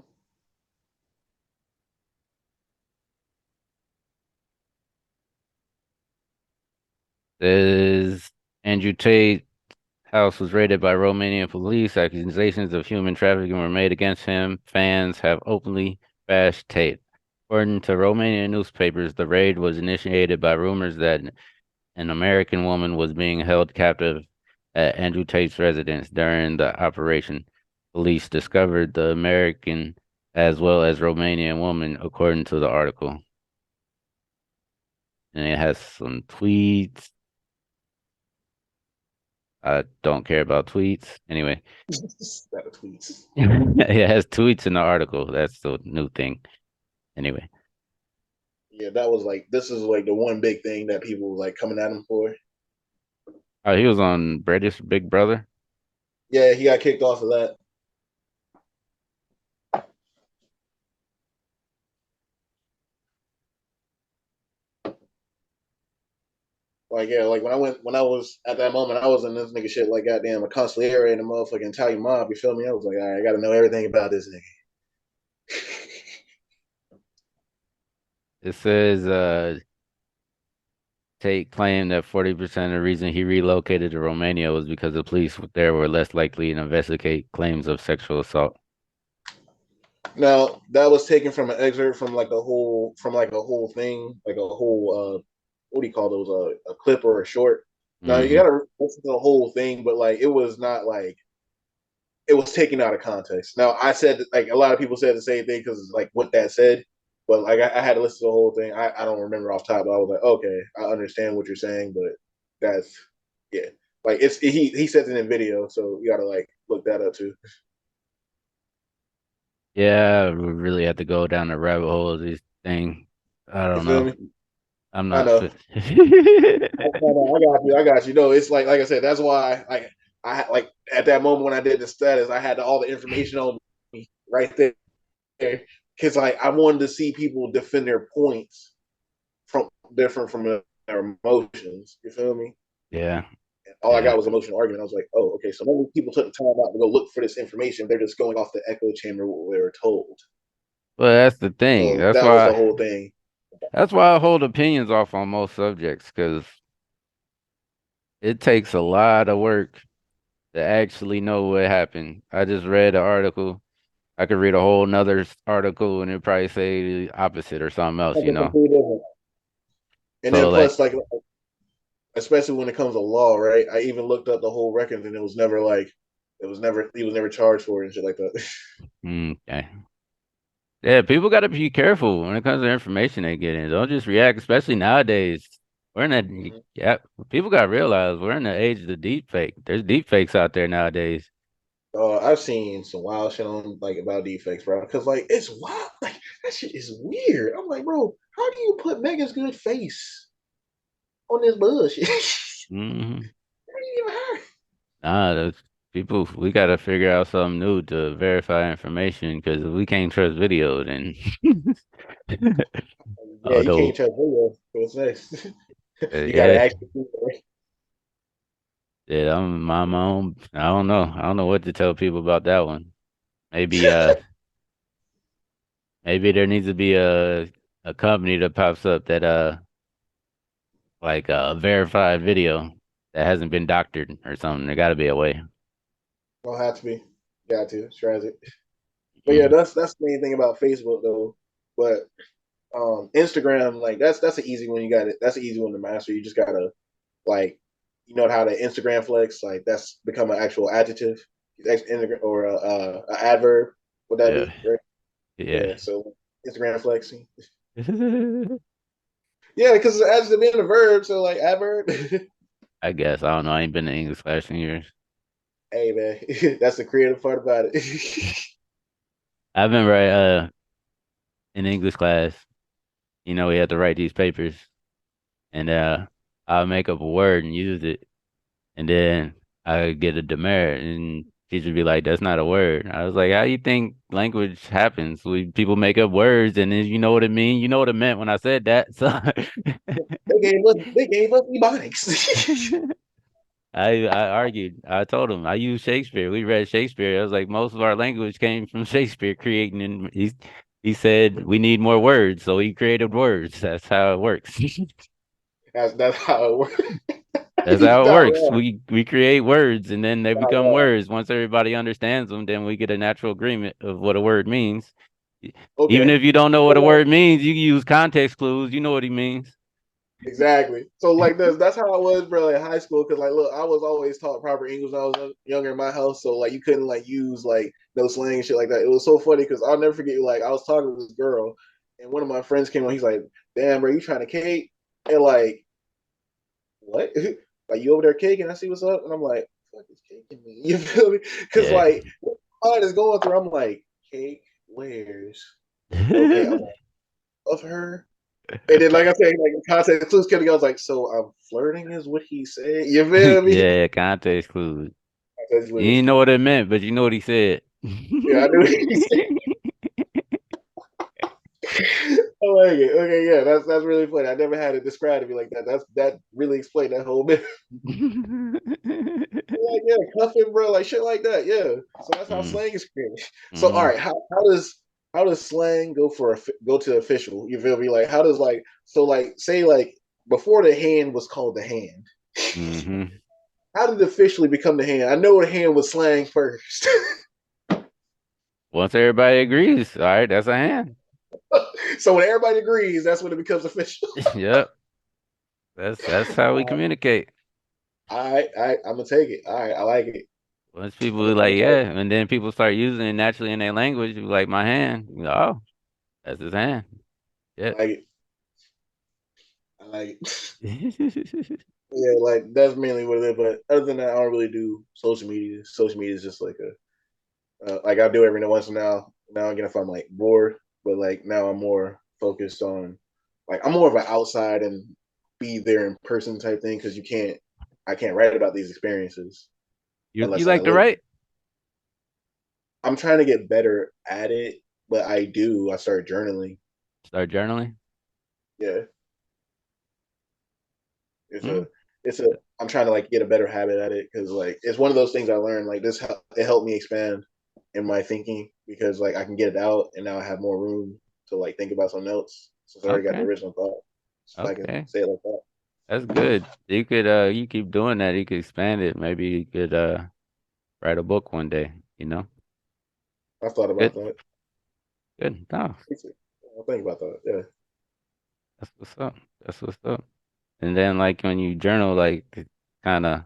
Says Andrew Tate house was raided by Romanian police. Accusations of human trafficking were made against him. Fans have openly bashed Tate. According to Romanian newspapers, the raid was initiated by rumors that an American woman was being held captive at Andrew Tate's residence during the operation. Police discovered the American as well as Romanian woman, according to the article. And it has some tweets. I don't care about tweets. Anyway, Got a tweets. it has tweets in the article. That's the new thing. Anyway, Yeah, that was like this is like the one big thing that people were like coming at him for. oh, he was on British Big Brother. Yeah, he got kicked off of that. Like yeah, like when I was at that moment, I was in this nigga shit like goddamn a consigliere in the motherfucking Italian mob. You feel me? I was like, all right, I got to know everything about this nigga. It says Tate claimed that 40% of the reason he relocated to Romania was because the police there were less likely to investigate claims of sexual assault. Now that was taken from an excerpt from like a whole thing, like a whole what do you call those a clip or a short. Now you Hmm. gotta listen to the whole thing, but like it was not like it was taken out of context. Now I said like a lot of people said the same thing because like what that said, but like I had to listen to the whole thing. I don't remember off top, but I was like, okay, I understand what you're saying, but that's yeah, like he says it in video, so you gotta like look that up too. Yeah, we really have to go down the rabbit hole of this thing. I You don't feel know. me? I'm I not know. fit. I got you. I got you. No, it's like I said. That's why I like at that moment when I did the status, I had all the information on me right there because I wanted to see people defend their points from different from their emotions. You feel me? Yeah, And all I yeah. got was emotional argument. I was like, oh, okay. So maybe people took the time out to go look for this information. They're just going off the echo chamber what they were told. Well, that's the thing. So That's that was the why whole thing. that's why I hold opinions off on most subjects because it takes a lot of work to actually know what happened. I just read an article. I could read a whole nother article and it probably say the opposite or something else, you Something know. completely different. And So then like, plus, like especially when it comes to law, right? I even looked up the whole records, and it was never like he was never charged for it and shit like that. okay. Yeah, people got to be careful when it comes to information they get in. Don't just react, especially nowadays. We're in that, Mm-hmm. yeah, people got to realize we're in the age of the deep fake. There's deep fakes out there nowadays. I've seen some wild shit on like about defects, bro. Because like it's wild, like that shit is weird. I'm like, bro, how do you put Megan's good face on this bullshit? Hmm. How do you even hurt? Nah, those people, we got to figure out something new to verify information because if we can't trust video, then Yeah, oh you can't no, trust video. What's next? You got to yeah, actually. yeah, I'm my own. I don't know what to tell people about that one. Maybe maybe there needs to be a company that pops up that like a verified video that hasn't been doctored or something. There got to be a way. Don't have to be. Got to. Tries it. But yeah, Mhm. that's the main thing about Facebook though. But Instagram, like that's an easy one. You got it. That's an easy one to master. You just gotta like, you know how to Instagram flex. Like that's become an actual adjective. or a adverb. Would that Yeah, be right? yeah. Yeah. So Instagram flexing. Yeah, because it's adjective being a verb, so like adverb. I guess I don't know. I ain't been to English class in years. Hey man, that's the creative part about it. I remember in English class, we had to write these papers, and I'll make up a word and use it, and then I get a demerit, and teacher would be like, "That's not a word." I was like, "How you think language happens? We people make up words, and then you know what it means. You know what it meant when I said that." So They gave us ebonics. I argued. I told him I used Shakespeare. We read Shakespeare. I was like, most of our language came from Shakespeare creating, and he said we need more words, so he created words. That's how it works. That's how it works. That's He's how it not works. wrong. We create words, and then they Not become wrong. words. Once everybody understands them, then we get a natural agreement of what a word means. Even Okay. if you don't know So what a like word means, you can use context clues. You know what he means. exactly. So like that's how I was, bro, in high school. Cause like, look, I was always taught proper English when I was younger in my house. So like, you couldn't like use like no slang and shit like that. It was so funny because I'll never forget. Like, I was talking to this girl, and one of my friends came on. He's like, "Damn, bro, you trying to cake?" And like, what? Like, you over there caking? I see what's up, and I'm like, "What is caking me?" You feel me? Because Yeah. like, what my mind is going through. I'm like, cake, where's? Okay, I'm like, of her. And then, like I said, like in context clues, Kenny, I was like, so I'm flirting is what he said. You feel me? Yeah, context clues. That's what You it didn't know is. what it meant, but you know what he said. Yeah, I knew what he said. I like it. Okay, yeah, that's really funny. I never had it described to me like that. That really explained that whole bit. Like, yeah, cuffing, bro, like shit like that. Yeah. So that's how Mm, slang is created. So, all mm, right, how does slang go to official? You feel me? Like, how does like so like say like before the hand was called the hand. mm-hmm. How did it officially become the hand? I know the hand was slang first. Once everybody agrees, all right, that's a hand. So when everybody agrees, that's when it becomes official. Yep, that's how we communicate. I'm gonna take it. All right, I like it. Once people I'm are gonna, I'm like, gonna try yeah, and then people start using it naturally in their language, like my hand. Oh, that's his hand. I Yep. like it. I like it. Yeah, like that's mainly what it is. But other than that, I don't really do social media. Social media is just like like I do every once in a while. Now again, if I'm like bored, but like now I'm more focused on like I'm more of an outside and be there in person type thing because I can't write about these experiences You unless I like to live. write? I'm trying to get better at it, but I do. I started journaling. Start journaling? Yeah, it's Mm, a, it's a. I'm trying to like get a better habit at it because like it's one of those things I learned. Like this, it helped me expand in my thinking because like I can get it out and now I have more room to like think about something else since I already got the okay, original thought. So I can okay, say it like that. that's good. You keep doing that. You could expand it. Maybe you could write a book one day. You know? I thought about Good, that. good. No, I'll think about that. Yeah, that's what's up. That's what's up. And then like when you journal, like kind of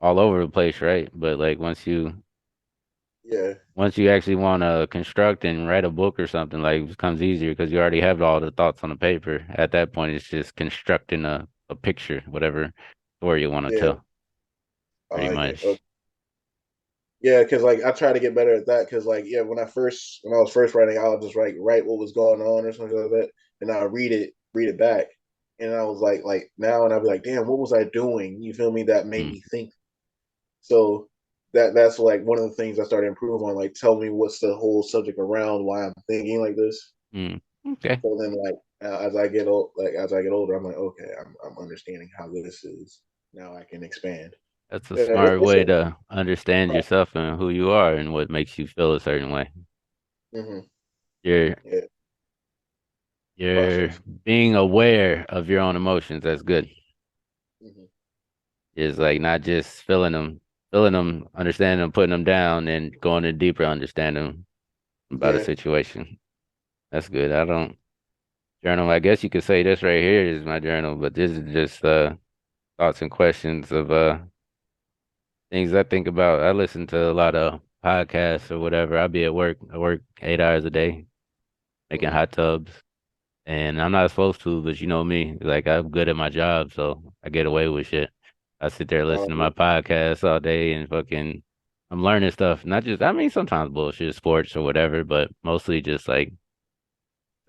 all over the place, right? But like yeah, once you actually want to construct and write a book or something, like it becomes easier because you already have all the thoughts on the paper. At that point, it's just constructing a picture, whatever story you want to yeah. tell, I pretty like it. much. Yeah, because like I try to get better at that. Because like yeah, when I was first writing, I'll just write what was going on or something like that, and I'll read it back, and I was like now, and I'll be like, damn, what was I doing? You feel me? That made Mm, me think. So that's like one of the things I started improving on. Like, tell me what's the whole subject around why I'm thinking like this. mm. Okay, So then like as I get old, like as I get older, I'm like, okay, I'm understanding how this is. Now I can expand. that's a Yeah, smart it's way a to understand yourself and who you are and what makes you feel a certain way. mm-hmm, You're yeah you're process. being aware of your own emotions. That's good. Mm-hmm. Is like not just feeling them, understanding them, putting them down, and going to deeper understanding about a Yeah, situation. That's good. I don't journal. I guess you could say this right here is my journal, but this is just thoughts and questions of things I think about. I listen to a lot of podcasts or whatever. I'll be at work. I work 8 hours a day making Mm, hot tubs. And I'm not supposed to, but you know me, like I'm good at my job, so I get away with shit. I sit there I like listening to my it. podcasts all day and fucking I'm learning stuff. Not just I mean sometimes bullshit, sports or whatever, but mostly just like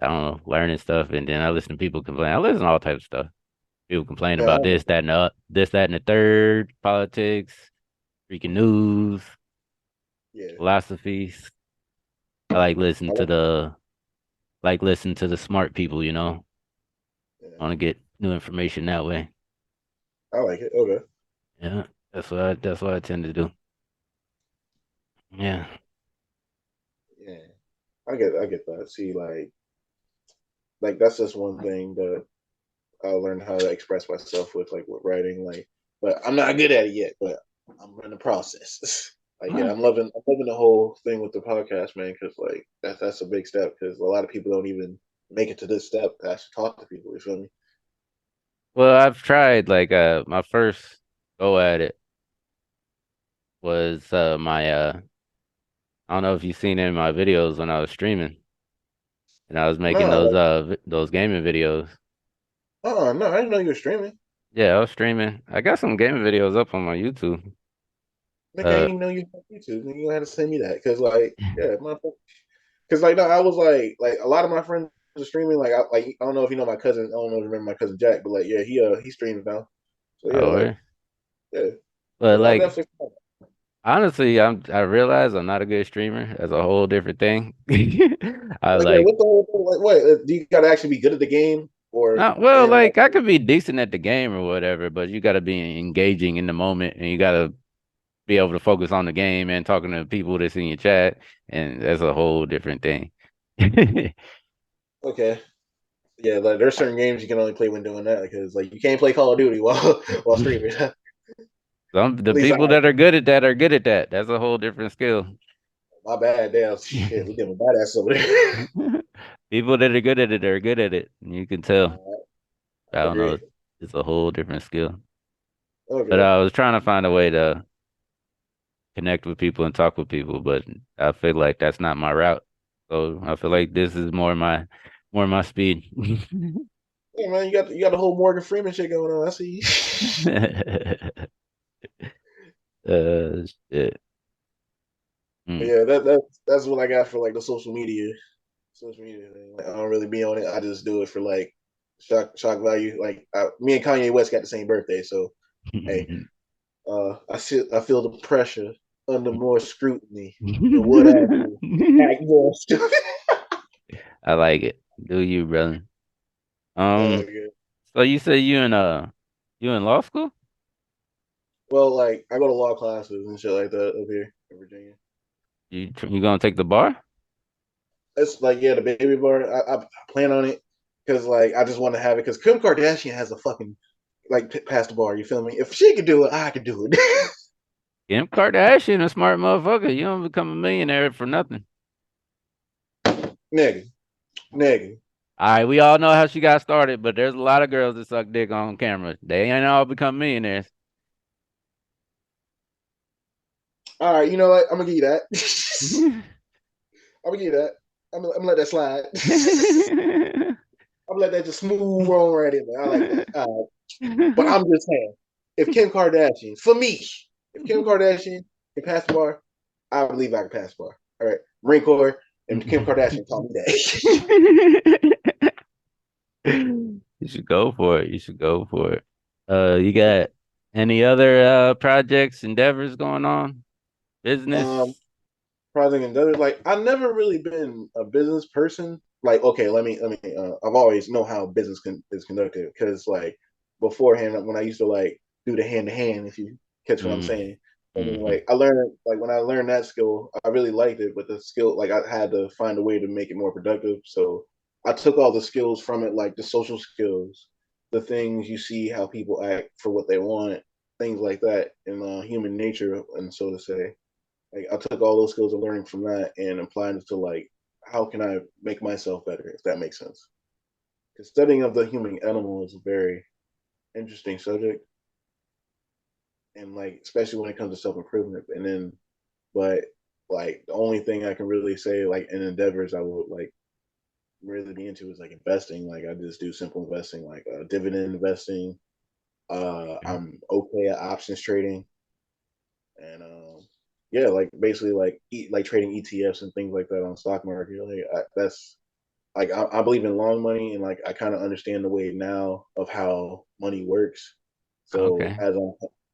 I don't know, learning stuff and then I listen to people complain. I listen to all types of stuff. People complain Yeah, I about like this, it. that, and this, that, and the third, politics, freaking news, Yeah, philosophies. I I like listen to the smart people, you know. yeah, I want to get new information that way. I like it. Okay. Yeah, that's what I tend to do. Yeah. Yeah, I get that. See, like that's just one thing that I learned how to express myself with writing. Like, but I'm not good at it yet. But I'm in the process. Like, yeah, Huh. I'm loving the whole thing with the podcast, man. Because like that's a big step. Because a lot of people don't even make it to this step to actually talk to people. You feel me? Well, I've tried like my first go at it was my I don't know if you've seen any of my videos when I was streaming and I was making No, like, those gaming videos. no, I didn't know you were streaming. Yeah, I was streaming. I got some gaming videos up on my YouTube. Nigga, I Uh didn't even know you had YouTube. Nigga, you had to send me that. Because like, yeah, my because like no, I was like a lot of my friends are streaming. I don't know if you know my cousin. I don't know if you remember my cousin Jack, but like yeah, he streams now. So yeah, oh, like really? yeah, But I'll like definitely. honestly, I realize I'm not a good streamer. That's a whole different thing. I Like wait, like what the whole thing? Like what? Do you gotta actually be good at the game or not well, and like like I could be decent at the game or whatever, but you got to be engaging in the moment and you got to be able to focus on the game and talking to people that's in your chat, and that's a whole different thing. okay, yeah, like there's certain games you can only play when doing that because like you can't play Call of Duty while while streaming. At The least I people that are good at that are good at that. That's a whole different skill. my bad. Damn shit, we getting badass over there. People that are good at it are good at it. You can tell. I I don't know. agree. It's a whole different skill. But Okay. I was trying to find a way to connect with people and talk with people, but I feel like that's not my route. So I feel like this is more my speed. Yeah, man, you got the whole Morgan Freeman shit going on. I see. Shit. But Mm. yeah, that's what I got for like the social media thing. Like, I don't really be on it. I just do it for like shock value. Like me and Kanye West got the same birthday, so hey, I feel the pressure under more scrutiny than what actually act more stupid. I like it. Do you, brother? Um, Okay. so you say you in law school? Well, like I go to law classes and shit like that up here in Virginia. You gonna take the bar? It's like yeah, the baby bar. I plan on it because like I just want to have it because Kim Kardashian has a fucking like past the bar. You feel me? If she could do it, I could do it. Kim Kardashian, a smart motherfucker. You don't become a millionaire for nothing. nigga, nigga. All right, we all know how she got started, but there's a lot of girls that suck dick on camera. They ain't all become millionaires. All right, you know what? I'm gonna give you that. I'm gonna give you that. I'm gonna let that slide. I'm gonna let that just smooth on right in there. I like that. But I'm just saying, if Kim Kardashian, for me, if Kim Kardashian can pass the bar, I believe I can pass the bar. All right, Marine Corp and Kim Kardashian taught me that. You should go for it. You should go for it. You got any other projects, endeavors going on? Business? um, Project Endeavor. Like I've never really been a business person. Like okay, let me. I've always know how is conducted because like beforehand when I used to like do the hand to hand, if you catch what I'm Mm, saying. I mean, hmm like I learned like when I learned that skill, I really liked it. But the skill, like I had to find a way to make it more productive. So I took all the skills from it, like the social skills, the things you see how people act for what they want, things like that, and human nature, and so to say like I took all those skills of learning from that and applied it to like how can I make myself better, if that makes sense. Because studying of the human animal is a very interesting subject, and like especially when it comes to self improvement. And then, but like the only thing I can really say like in endeavors I would like really be into is like investing. Like I just do simple investing, like dividend investing. Okay. I'm okay at options trading, and yeah, like basically like trading ETFs and things like that on stock market. That's like I believe in long money, and like I kind of understand the way now of how money works. So Okay.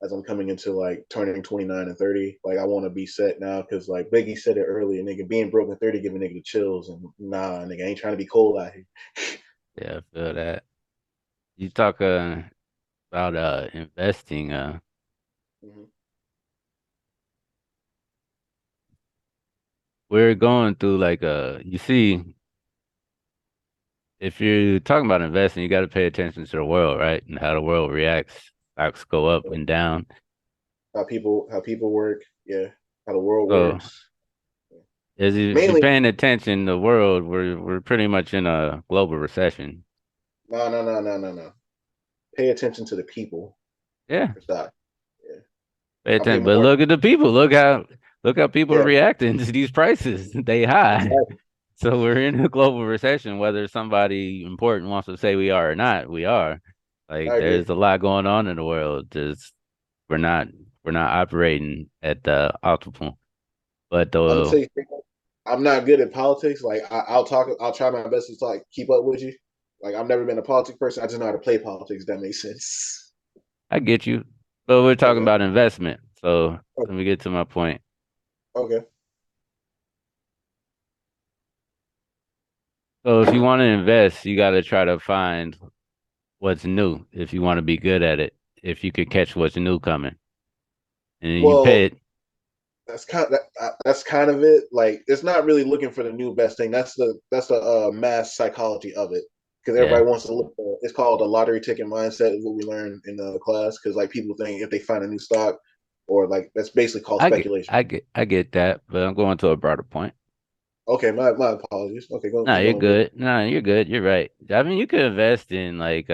as I'm coming into like turning 29 and 30, like I want to be set now because like Biggie said it earlier, nigga, being broke at 30 giving nigga the chills, and nah, nigga, I ain't trying to be cold out here. Yeah, I feel that. You talk about investing. Mm-hmm. We're going through like you see, if you're talking about investing, you got to pay attention to the world, right? And how the world reacts. Stocks go up and down. How people work, yeah, how the world So works. as you, if you're Mainly, paying attention, the world, we're pretty much in a global recession. no, no, no, no, no, no. Pay attention to the people Yeah, for stock. Yeah, pay I pay attention. But more. look at the people. Look how people are Yeah, reacting to these prices. They high. exactly. So we're in a global recession, whether somebody important wants to say we are or not, we are. Like I agree. there's a lot going on in the world. Just we're not we're not operating at the optimal. But I'm gonna tell the you, I'm not good at politics. Like I'll talk, I'll try my best to like keep up with you. Like I've never been a politics person. I just know how to play politics. If that makes sense. I get you. But we're talking Okay. about investment. So let me get to my point. Okay. So if you want to invest, you got to try to find what's new if you want to be good at it. If you could catch what's new coming, and you pay Well, it. that's kind of it. Like it's not really looking for the new best thing. That's the mass psychology of it. Because Yeah, everybody wants to look for. It's called the lottery ticket mindset. Is what we learned in the class. Because like people think if they find a new stock, or like that's basically called speculation. I get that, but I'm going to a broader point. Okay, my apologies. Okay, go No, keep you're going. Go. good. No, you're good. You're right. I mean, you could invest in like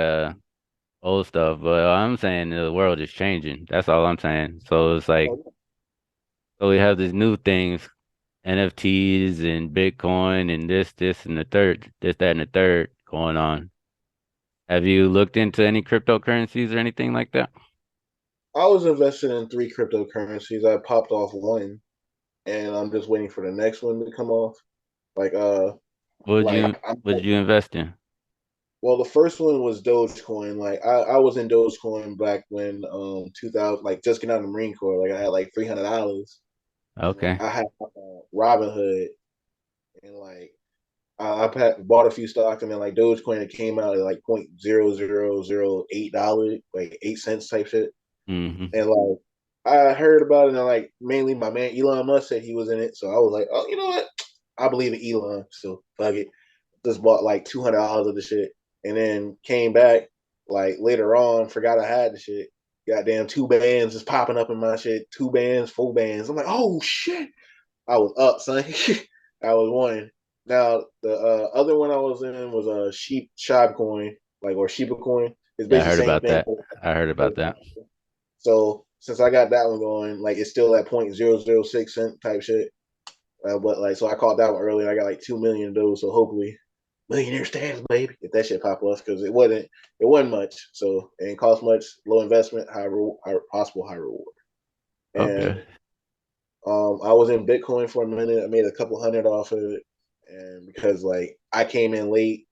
old stuff, but I'm saying the world is changing. That's all I'm saying. So it's like Oh, so we have these new things, NFTs and Bitcoin and this and the third, this, that, and the third going on. Have you looked into any cryptocurrencies or anything like that? I was invested in three cryptocurrencies. I popped off one, and I'm just waiting for the next one to come off. Like I'm What did you invest in? well, the first one was Dogecoin. Like I was in Dogecoin back when 2000, like just getting out of the Marine Corps. Like I had like $300, and like Okay. I had Robinhood, and like bought a few stocks, and then like Dogecoin it came out at like $0.0008, like 8 cents type shit. Hmm. And like I heard about it, and like mainly my man Elon Musk said he was in it, so I was like, oh, you know what? I believe in Elon, so fuck it. Just bought like $200 of the shit, and then came back like later on, forgot I had the shit. Goddamn, two bands just popping up in my shit. Two bands, full bands. I'm like, oh shit! I was up, son. I was one. Now the other one I was in was a sheep Shiba coin, like or Shiba coin. It's Yeah, I basically heard the same about thing. that. I heard about that. So since I got that one going, like it's still at 0.006 cent type shit. But like, so I caught that one early. And I got like 2 million of those. So hopefully, millionaire status, baby. If that shit pop us, because it wasn't much. So it didn't cost much. Low investment, high possible high reward. Okay. And I was in Bitcoin for a minute. I made a couple hundred off of it, and because like I came in late,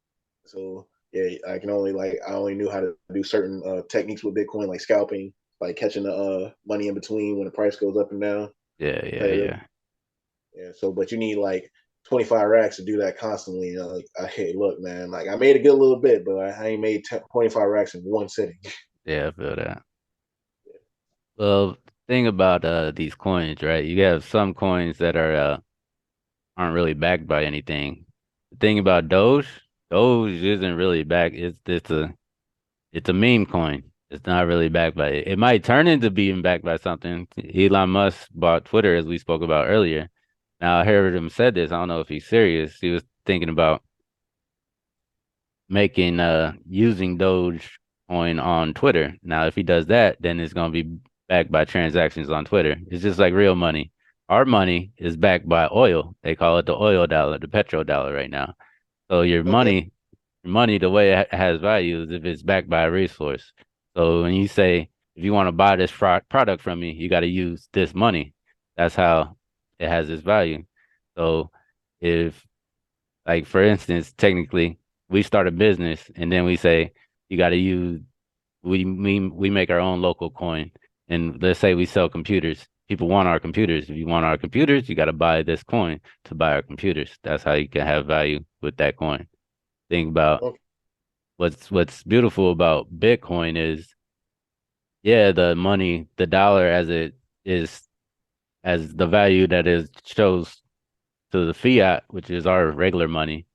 so yeah, I only knew how to do certain techniques with Bitcoin, like scalping, like catching the money in between when the price goes up and down. Yeah, yeah, Competitive, yeah. yeah. So, but you need like 25 racks to do that constantly. Like, hey, look, man, like I made a good little bit, but I ain't made 25 racks in one sitting. Yeah, I feel that. Well, thing about these coins, right? You have some coins that aren't really backed by anything. The thing about Doge isn't really backed. It's a meme coin. It's not really backed by it. It might turn into being backed by something. Elon Musk bought Twitter, as we spoke about earlier. Now I heard him said this. I don't know if he's serious. He was thinking about making using Doge coin on Twitter. Now, if he does that, then it's gonna be backed by transactions on Twitter. It's just like real money. Our money is backed by oil. They call it the oil dollar, the petrodollar right now. So Okay. your money, the way it has value is if it's backed by a resource. So when you say if you want to buy this product from me, you got to use this money. That's how it has its value. So if, like for instance, technically we start a business and then we say you got to use we make our own local coin, and let's say we sell computers. People want our computers. If you want our computers, you got to buy this coin to buy our computers. That's how you can have value with that coin. Think about Okay. what's beautiful about Bitcoin is, yeah, the money, the dollar as it is, as the value that is shows to the fiat, which is our regular money,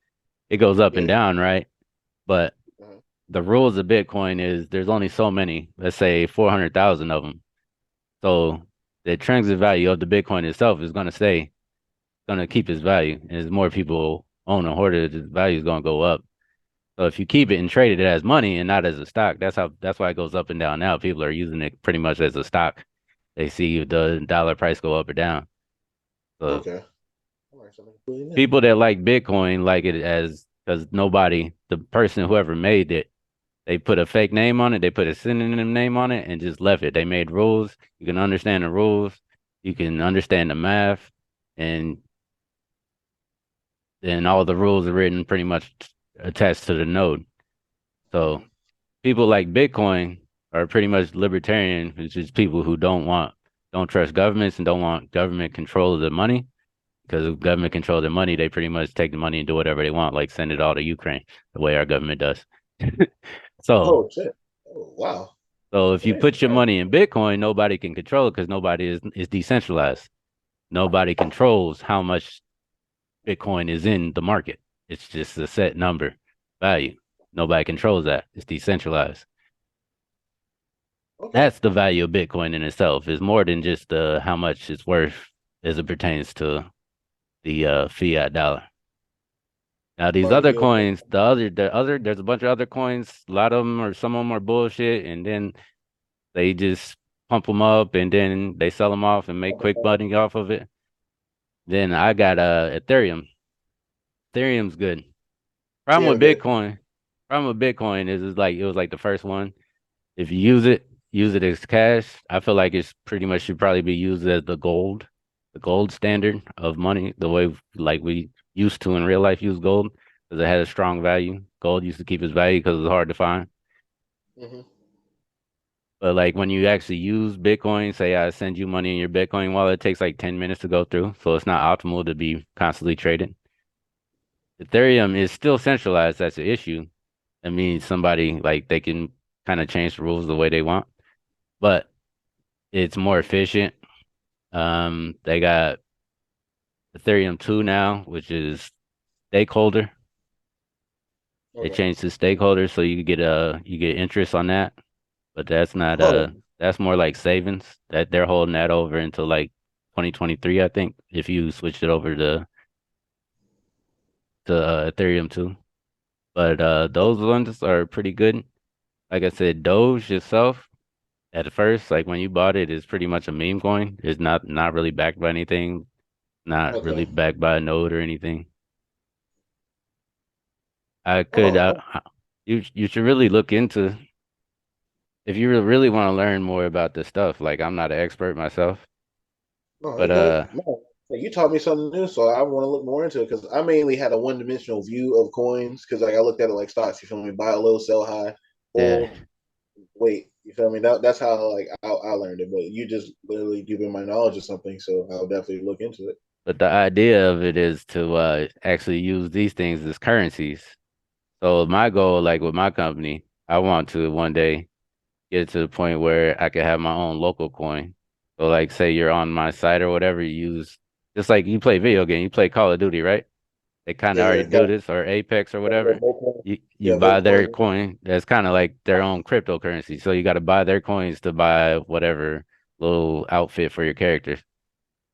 it goes up and Yeah. down, right? But Uh-huh. the rules of Bitcoin is there's only so many, let's say 400,000 of them. So the intrinsic value of the Bitcoin itself is going to keep its value. And as more people own and hoard it, the value is going to go up. So if you keep it and trade it as money and not as a stock, that's why it goes up and down now. People are using it pretty much as a stock. They see the dollar price go up or down. So Okay. I learned something completely new. people that like Bitcoin like it as because nobody, the person whoever made it, they put a fake name on it, they put a synonym name on it, and just left it. They made rules. You can understand the rules, you can understand the math, and then all the rules are written pretty much attached to the node. So Hmm. people like Bitcoin are pretty much libertarian, which is people who don't trust governments and don't want government control of the money. Because if government control their money, they pretty much take the money and do whatever they want, like send it all to Ukraine, the way our government does. So Oh shit. Oh wow. So if you Okay. put your money in Bitcoin, nobody can control it because nobody is decentralized. Nobody controls how much Bitcoin is in the market. It's just a set number value. Nobody controls that. It's decentralized. Okay. That's the value of Bitcoin in itself. Is more than just how much it's worth as it pertains to the fiat dollar. Now these Somebody other feels coins, there's a bunch of other coins. A lot of them or some of them are bullshit, and then they just pump them up and then they sell them off and make quick money off of it. Then I got Ethereum. Ethereum's good. Problem yeah, with okay. Bitcoin, problem with Bitcoin is like it was like the first one. If you use it as cash. I feel like it's pretty much should probably be used as the gold standard of money, the way like we used to in real life use gold because it had a strong value. Gold used to keep its value because it was hard to find. Hmm. But like when you actually use Bitcoin, say I send you money in your Bitcoin wallet, it takes like 10 minutes to go through. So it's not optimal to be constantly trading. Ethereum is still centralized. That's the issue. That means somebody like they can kind of change the rules the way they want, but it's more efficient. They got Ethereum 2 now, which is stakeholder. They Okay. changed to stakeholder so you get interest on that, but that's not Oh, that's more like savings that they're holding that over until like 2023, I think, if you switched it over to Ethereum too. But those ones are pretty good. Like I said, Doge itself at first, like when you bought it, is pretty much a meme coin. It's not really backed by anything, not really okay. backed by a node or anything. I could Oh, you should really look into if you really want to learn more about this stuff. Like I'm not an expert myself, no, but you good. No, you taught me something new, so I want to look more into it because I mainly had a one-dimensional view of coins because like I looked at it like stocks. You feel me? Buy low, sell high, yeah. bull, wait. You feel me? That's how like I learned it. But you just literally giving my knowledge of something, so I'll definitely look into it. But the idea of it is to actually use these things as currencies. So my goal, like with my company, I want to one day get to the point where I could have my own local coin. So like say you're on my site or whatever, you use just like you play video game, you play Call of Duty, right? They kind Yeah, of already yeah, do this or Apex or yeah, whatever. Vocal, You yeah, buy vocal their coin. coin. That's kind of like their own cryptocurrency. So you got to buy their coins to buy whatever little outfit for your character.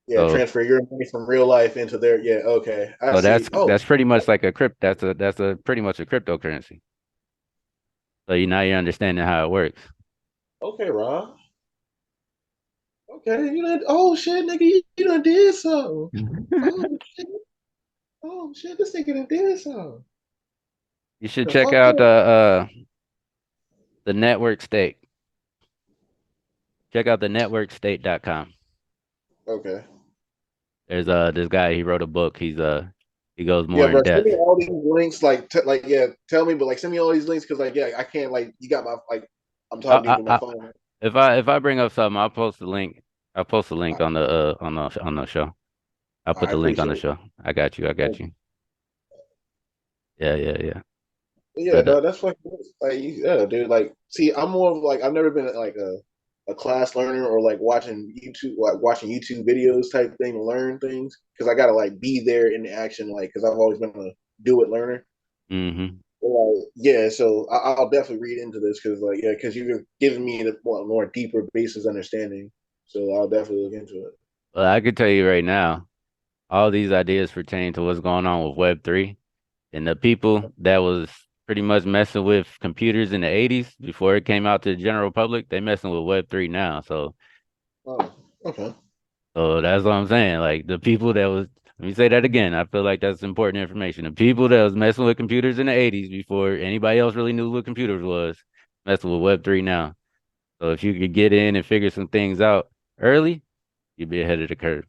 Yeah, So transfer your money from real life into their. Yeah, okay, I so see. Oh, that's pretty much like a that's a pretty much a cryptocurrency. So you now you're understanding how it works. okay, Ron. okay, you know, oh shit, nigga, you done did something. Oh shit, oh shit, this nigga done did something. You should The check fuck out up. the network state. Check out the networkstate.com. Okay. There's this guy, he wrote a book. He goes Yeah, more in bro. Send me depth. all these links. Like, like, yeah. Tell me, but like, send me all these links because, like, yeah, I can't. Like, you got my like, I'm talking to you I, through my I, phone. if I bring up something, I'll post the link. I'll post the link on the show. I'll put I the link on appreciate the it. show. I got you. I got Thank you. Yeah, yeah, yeah. Yeah, But no, that's fucking like yeah, dude. Like, see, I'm more of like I've never been like a class learner or like watching YouTube videos type thing to learn things because I gotta like be there in the action, like because I've always been a do it learner. hmm Like, yeah, so I'll definitely read into this because like yeah, because you're giving me the more deeper basis understanding. So I'll definitely look into it. Well, I could tell you right now, all these ideas pertain to what's going on with Web3 and the people that was pretty much messing with computers in the 80s before it came out to the general public. They messing with Web3 now. Oh, okay. So that's what I'm saying. Like the people that was, let me say that again. I feel like that's important information. The people that was messing with computers in the 80s before anybody else really knew what computers was, messing with Web3 now. So if you could get in and figure some things out early, you'd be ahead of the curve.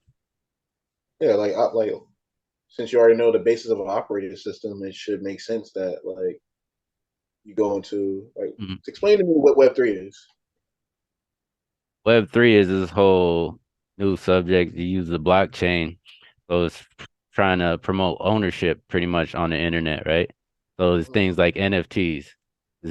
Yeah, like since you already know the basis of an operating system, it should make sense that like you go into like Mhm. explain to me what Web3 is. Web3 is this whole new subject. You use the blockchain. So it's trying to promote ownership pretty much on the internet, right? So it's things like NFTs.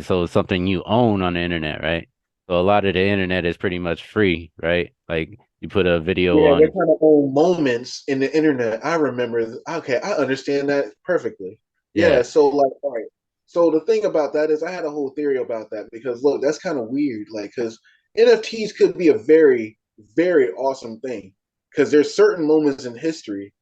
So it's something you own on the internet, right? So a lot of the internet is pretty much free, right? Like you put a video Yeah, they're on, kind of old moments in the internet. I remember. Okay, I understand that perfectly. yeah. Yeah, so like, all right. So the thing about that is, I had a whole theory about that because look, that's kind of weird. Like, because NFTs could be a very, very awesome thing because there's certain moments in history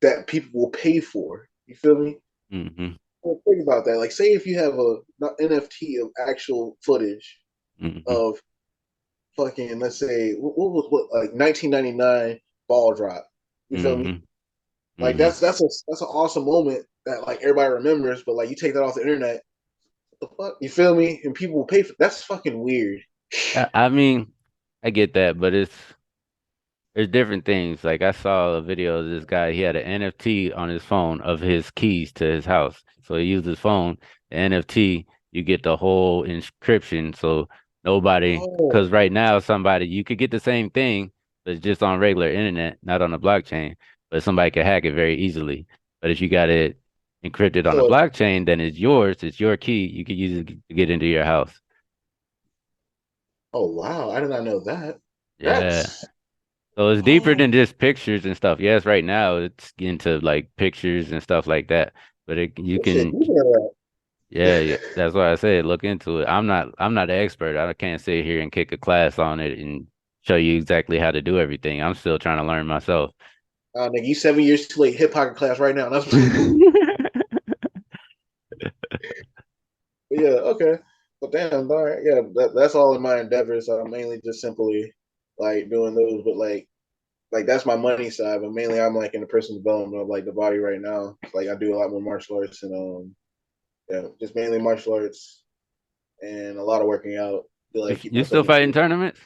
that people will pay for. You feel me? hmm Well, think about that. Like, say if you have a not NFT of actual footage hmm of fucking, let's say, what was what like 1999 ball drop. You feel me? hmm Like hmm that's an awesome moment that like everybody remembers. But like you take that off the internet, what the fuck? You feel me? And people will pay for that's fucking weird. I mean, I get that, but there's different things. Like I saw a video of this guy, he had an NFT on his phone of his keys to his house. So he used his phone, the NFT, you get the whole inscription. So nobody, Oh, because right now somebody, you could get the same thing, but it's just on regular internet, not on the blockchain, but somebody could hack it very easily. But if you got it encrypted on the so blockchain, then it's yours, it's your key. You could use it to get into your house. oh wow, I did not know that. Yeah. That's So it's deeper oh than just pictures and stuff. Yes, right now it's into like pictures and stuff like that. But you this shit can, deeper than yeah, yeah. That's why I said look into it. I'm not an expert. I can't sit here and kick a class on it and show you exactly how to do everything. I'm still trying to learn myself. that. Nigga, you 7 years too late. Hip hop class right now. That's yeah, okay. But damn, all right, yeah, that's all in my endeavors. I'm mainly just simply like doing those, but like that's my money side. But mainly, I'm like in the personal development of like the body right now. Like I do a lot more martial arts and yeah, just mainly martial arts and a lot of working out to like If keep you myself still in fighting shape. tournaments?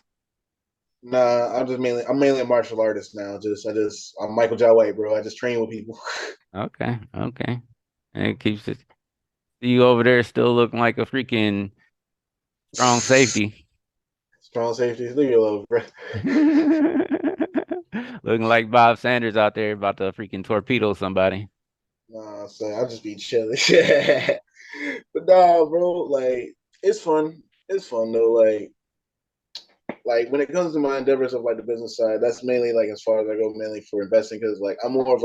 Nah, I'm mainly a martial artist now. I'm Michael Jai White, bro. I just train with people. Okay, okay. And it keeps it. You over there still looking like a freaking strong safety. Strong safety, leave me alone, bro. Looking like Bob Sanders out there about to freaking torpedo somebody. Nah, so I'll just be chilling. But nah, bro, like it's fun. It's fun though. Like when it comes to my endeavors of like the business side, that's mainly like as far as I go, mainly for investing because like I'm more of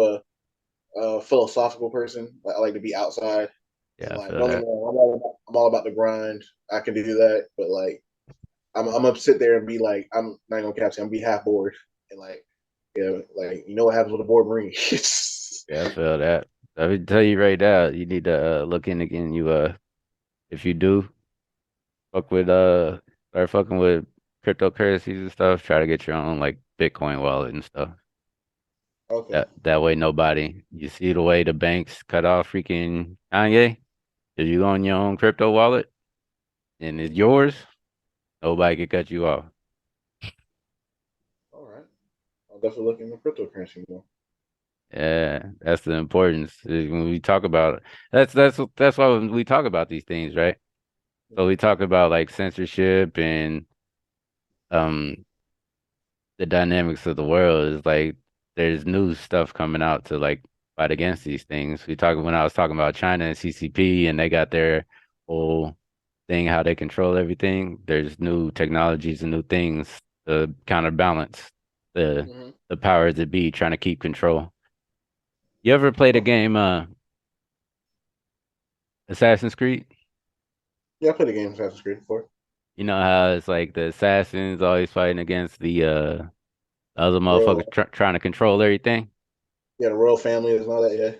a philosophical person. Like, I like to be outside and Yeah, I like feel don't get me that. wrong, I'm all about the grind. I can do that, but like I'm gonna sit there and be like I'm not gonna capture. I'm gonna be half bored and like yeah, like you know what happens with a bored marine. Yeah, I feel that. I would tell you right now, you need to look in again. If you do fuck with start fucking with cryptocurrencies and stuff, try to get your own like Bitcoin wallet and stuff. Okay. That way nobody, you see the way the banks cut off freaking Kanye? If you own your own crypto wallet and it's Hmm. yours, nobody can cut you off. All right. I'll definitely look into cryptocurrency more. Yeah, that's the importance when we talk about that's why when we talk about these things, right? So we talk about like censorship and um the dynamics of the world is like there's new stuff coming out to like fight against these things. We talk when I was talking about China and CCP and they got their whole thing how they control everything. There's new technologies and new things to counterbalance the Hmm. the powers that be trying to keep control. You ever played a Okay. game Assassin's Creed? Yeah, I played a game Assassin's Creed before. You know how it's like the assassins always fighting against the other Royal, motherfuckers trying to control everything. yeah, the royal family and all that. Yeah.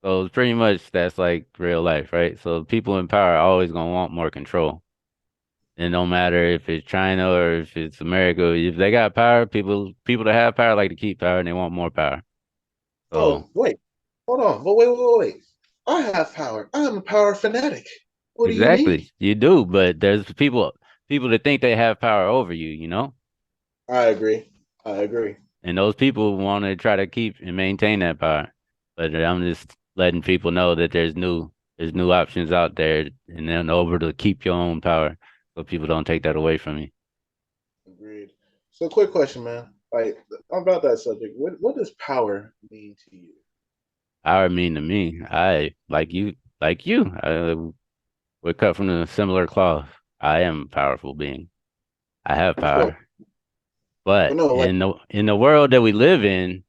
So it's pretty much that's like real life, right? So people in power are always gonna want more control. And no matter if it's China or if it's America, if they got power, people that have power like to keep power and they want more power. So Oh, wait. Hold on. But wait. I have power. I'm a power fanatic. What do you mean? exactly, you do, but there's people that think they have power over you, you know? I agree. I agree. And those people want to try to keep and maintain that power. But I'm just letting people know that there's new options out there and then over to keep your own power so people don't take that away from you. Agreed. So, quick question, man. Like about that subject, what does power mean to you? Power mean to me, I I we're cut from a similar cloth. I am a powerful being. I have Of course, power. but But no, like in the world that we live in,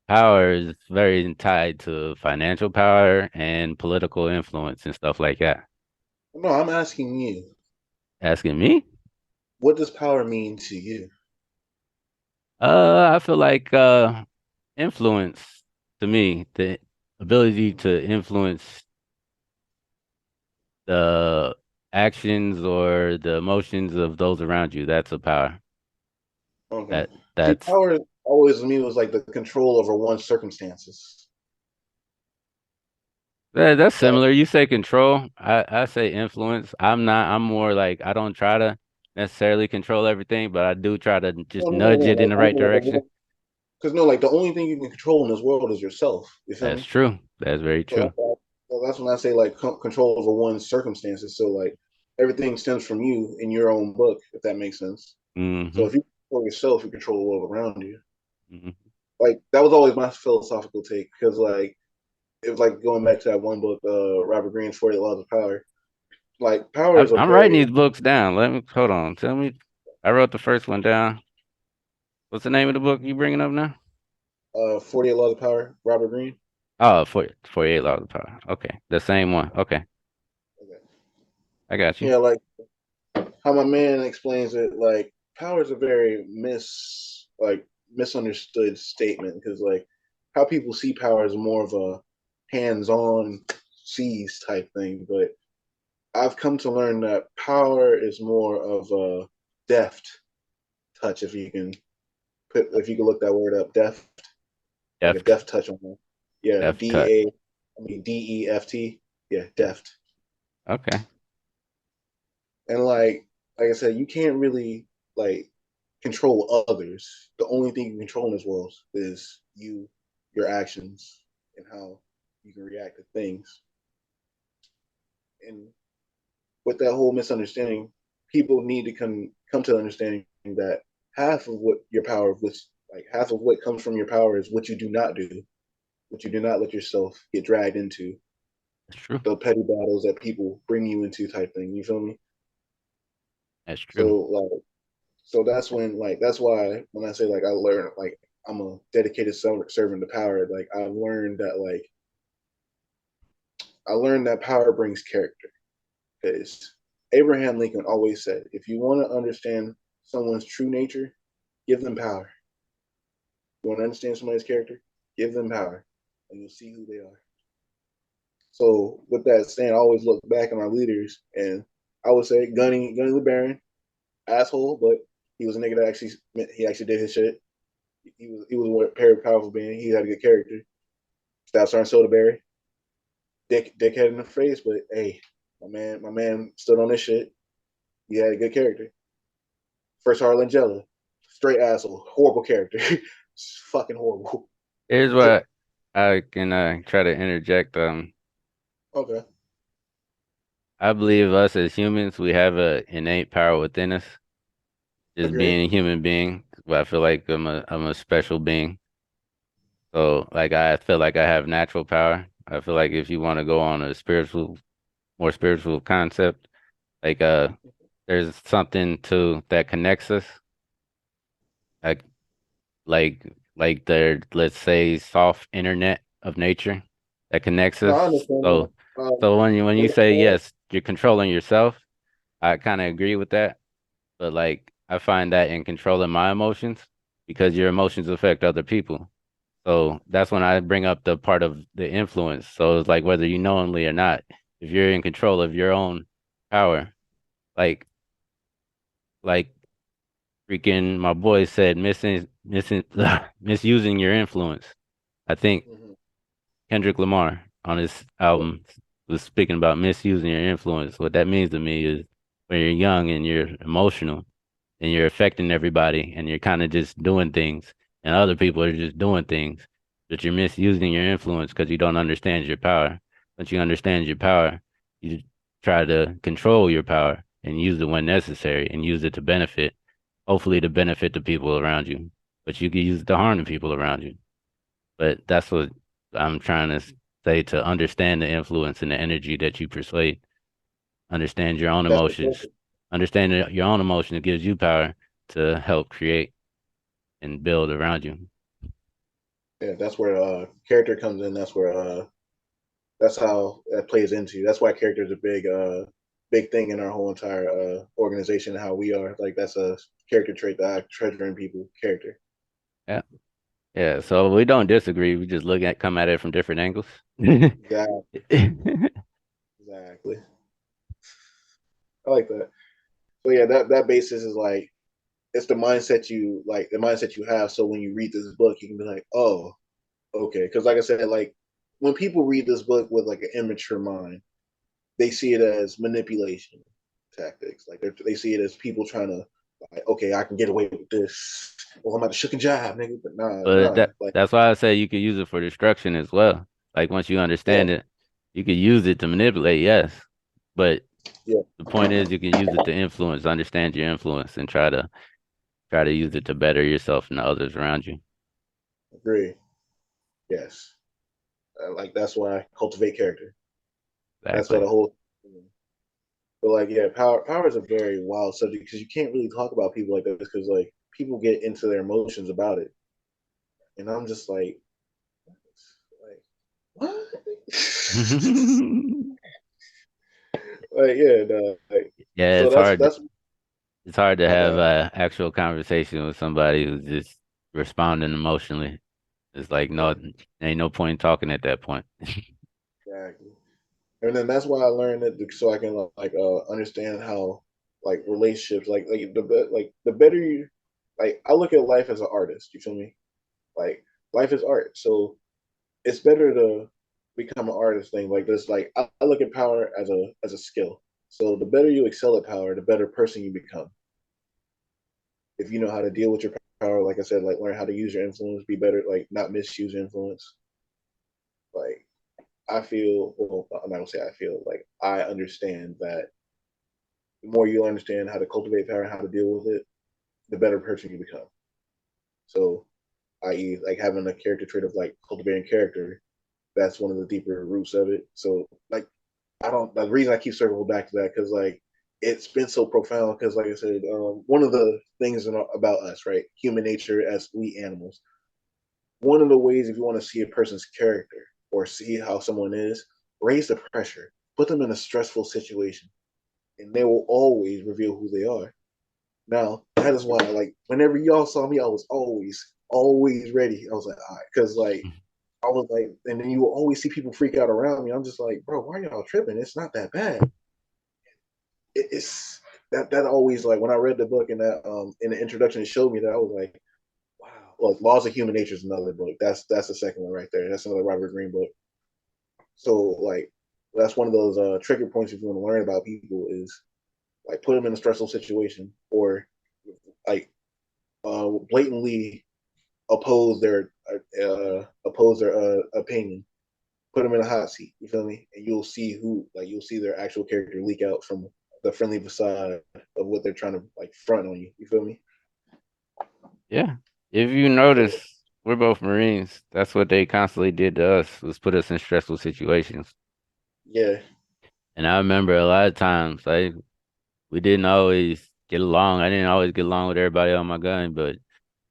power is very tied to financial power and political influence and stuff like that. no. I'm asking you, Asking me? what does power mean to you? I feel like influence to me, the ability to influence the actions or the emotions of those around you, that's a power. Okay. That See, that's power always to me was like the control over one's circumstances. that's Like, similar. You say control, I say influence. I'm more like I don't try to necessarily control everything, but I do try to just nudge no. it in Like, the I right mean, direction. because no, like the only thing you can control in this world is yourself. You feel That's me? true. That's very So true. that's when I say like control over one's circumstances. So like everything stems from you in your own book, if that makes sense. So Hmm. if you control yourself, you control the world around you. Hmm. Like that was always my philosophical take because like it was like going back to that one book, Robert Greene's 48 Laws of Power. Like power is a I'm writing very these books down. Let me hold on. Tell me. I wrote the first one down. What's the name of the book you bringing up now? 48 Laws of Power, Robert Greene. Oh, 48 Laws of Power. Okay. The same one. Okay. Okay. I got you. Yeah, like how my man explains it, like power is a very misunderstood statement because like how people see power is more of a hands-on seize type thing, but I've come to learn that power is more of a deft touch. If you can look that word up, deft, like a Deft. deft touch on that. Yeah, Deft touch. DEFT. Yeah, deft. Okay. And like I said, you can't really like control others. The only thing you can control in this world is you, your actions, and how you can react to things. And with that whole misunderstanding, people need to come to the understanding that half of what your power, which like half of what comes from your power, is what you do not do, what you do not let yourself get dragged into, That's true. the petty battles that people bring you into, type thing. You feel me? That's So true. like so that's when like that's why when I say like I learned like I'm a dedicated servant to power, like I learned that power brings character. Because Abraham Lincoln always said, if you want to understand someone's true nature, give them power. You want to understand somebody's character, give them power, and you'll see who they are. So with that saying, I always look back at my leaders, and I would say Gunny the Baron, asshole, but he was a nigga that actually did his shit. He was a very powerful being. He had a good character. Stop starting Soderberry, dickhead in the face, but hey, my man stood on this shit. He had a good character. First Harlangella, straight asshole, horrible character, fucking horrible. Here's what I can try to interject. Okay, I believe us as humans, we have a innate power within us, just agree. being a human being. But I feel like I'm a special being. So like I feel like I have natural power. I feel like if you want to go on a more spiritual concept, like there's something to that connects us. Like like the let's say soft internet of nature that connects No, us. I understand that. So so when you When say yes, you're controlling yourself, I kind of agree with that. But like I find that in controlling my emotions because your emotions affect other people. So that's when I bring up the part of the influence. So it's like whether you knowingly or not, if you're in control of your own power, like like freaking my boy said, missing misusing your influence. I think mm-hmm. Kendrick Lamar on his Yeah, album was speaking about misusing your influence. What that means to me is when you're young and you're emotional and you're affecting everybody and you're kind of just doing things and other people are just doing things, but you're misusing your influence because you don't understand your power. Once you understand your power, you try to control your power and use it when necessary and use it to benefit, hopefully to benefit the people around you. But you can use it to harm the people around you. But that's what I'm trying to say to understand the influence and the energy that you persuade. Understand your own that's the emotions. focus. Understand that your own emotion gives you power to help create and build around you. Yeah, that's where character comes in. That's how that plays into. That's why character is a big thing in our whole entire organization. How we are like that's a character trait that I treasure in people. Character. Yeah. Yeah. So we don't disagree. We just come at it from different angles. Exactly. Exactly. I like that. So yeah, that basis is like it's the mindset you have. So when you read this book, you can be like, oh, okay. Because like I said, like when people read this book with like an immature mind, they see it as manipulation tactics. Like they see it as people trying to like, okay, I can get away with this. Well, I'm about to shook a job, nigga. But But nah. Like that's why I say you could use it for destruction as well. Like once you yeah, understand it, you could use it to manipulate, yes. But yeah, the point is you can use it to influence, understand your influence and try to use it to better yourself and the others around you. agree. Yes, like that's why I cultivate character. That's what Exactly. the whole. But like, yeah, power is a very wild subject because you can't really talk about people like this because like people get into their emotions about it, and I'm just like what? Like yeah, no, like Yeah, so it's hard. that's It's hard to my have bad. a actual conversation with somebody who's just responding emotionally. It's like Yeah, no, ain't no point in talking at that point. exactly. And then that's why I learned it so I can like understand how like relationships like the better you like I look at life as an artist. You feel me? Like life is art, so it's better to become an artist thing like this. Like I look at power as a skill. So the better you excel at power, the better person you become. If you know how to deal with your power, like I said, like learn how to use your influence, be better, like not misuse your influence. Like I feel, well, I'm not gonna say I feel like I understand that the more you understand how to cultivate power and how to deal with it, the better person you become. So, i.e., like having a character trait of like cultivating character, that's one of the deeper roots of it. So, like, I don't, the reason I keep circling back to that, because like, it's been so profound. Because, like I said, one of the things about us, right, human nature as we animals, one of the ways if you want to see a person's character or see how someone is, raise the pressure, put them in a stressful situation, and they will always reveal who they are. Now, that is why, like, whenever y'all saw me, I was always ready. I was like, all right, because, like, I was like, and then you will always see people freak out around me. I'm just like, bro, why are y'all tripping? It's not that bad. It's that always like when I read the book and that in the introduction it showed me that I was like, wow. Well, Laws of Human Nature is another book. That's the second one right there. That's another Robert Greene book. So like that's one of those trigger points if you want to learn about people is like put them in a stressful situation or like blatantly oppose their opinion, put them in a hot seat. You feel me? And you'll see their actual character leak out from the friendly facade of what they're trying to like front on you. You feel me? Yeah. If you So notice, we're both Marines. That's what they constantly did to us, was put us in stressful situations. yeah, And I remember a lot of times, like we didn't always get along. I didn't always get along with everybody on my gun, but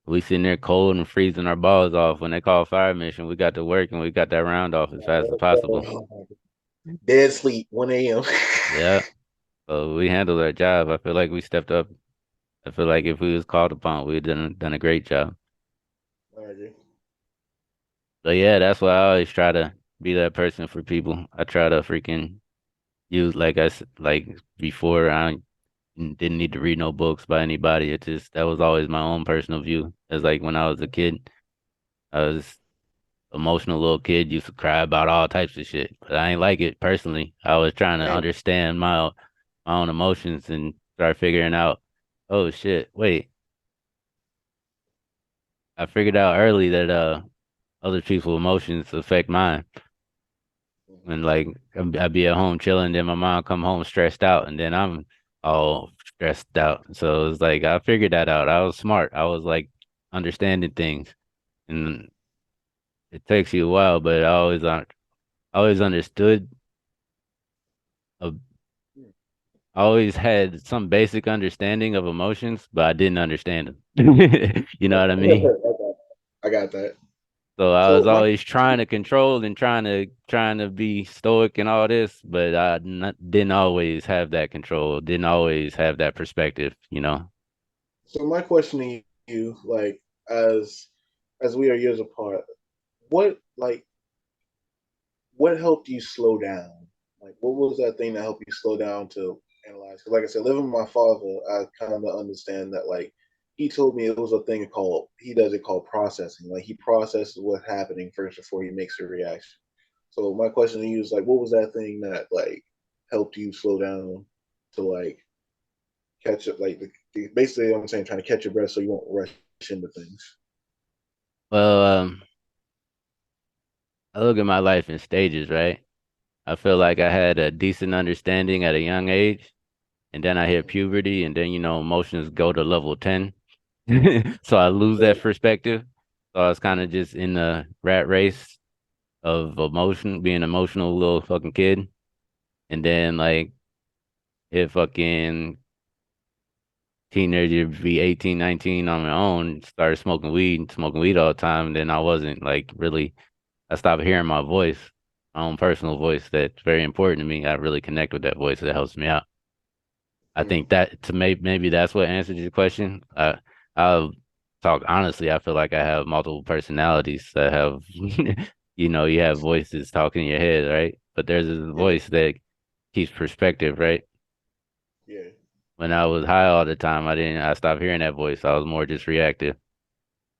we sitting there cold and freezing our balls off when they call fire mission. We got to work and we got that round off as fast as possible. dead sleep 1 a.m. Yeah. So we handled our job. I feel like we stepped up. I feel like if we was called upon, we'd done a great job. But yeah, that's why I always try to be that person for people. I try to freaking use like before I didn't need to read no books by anybody. It just that was always my own personal view. It's like when I was a kid, I was emotional little kid, used to cry about all types of shit. But I ain't like it personally. I was trying to Same. understand my own emotions and start figuring out, oh shit, wait. I figured out early that other people's emotions affect mine. When like I'd be at home chilling, then my mom come home stressed out, and then I'm all stressed out. So it's like I figured that out. I was smart. I was like understanding things, and it takes you a while, but I always understood. uh, I always had some basic understanding of emotions, but I didn't understand them. You know what I mean? I got that. So I was So my always trying to control and trying to be stoic and all this, but didn't always have that control, didn't always have that perspective, you know. so my question to you, like as we are years apart, what like what helped you slow down? Like, what was that thing that helped you slow down to analyze? Because, like I said, living with my father, I kind of understand that. Like, he told me it was a thing called he does it called processing. Like, he processes what's happening first before he makes a reaction. So, my question to you is like, what was that thing that like helped you slow down to like catch up? Like, basically, I'm saying trying to catch your breath so you won't rush into things. Well, I look at my life in stages, right? I feel like I had a decent understanding at a young age, and then I hit puberty, and then emotions go to level 10. So I lose that perspective. So I was kind of just in the rat race of emotion, being an emotional little fucking kid. And then like hit fucking teenager, be 18, 19 on my own, started smoking weed all the time. And then I wasn't like really, I stopped hearing my voice, my own personal voice that's very important to me. I really connect with that voice. It helps me out. I Mm, think that to maybe that's what answered your question. I'll talk honestly. I feel like I have multiple personalities that have, you have voices talking in your head, right? But there's this yeah, voice that keeps perspective, right? yeah. When I was high all the time, I stopped hearing that voice. I was more just reactive.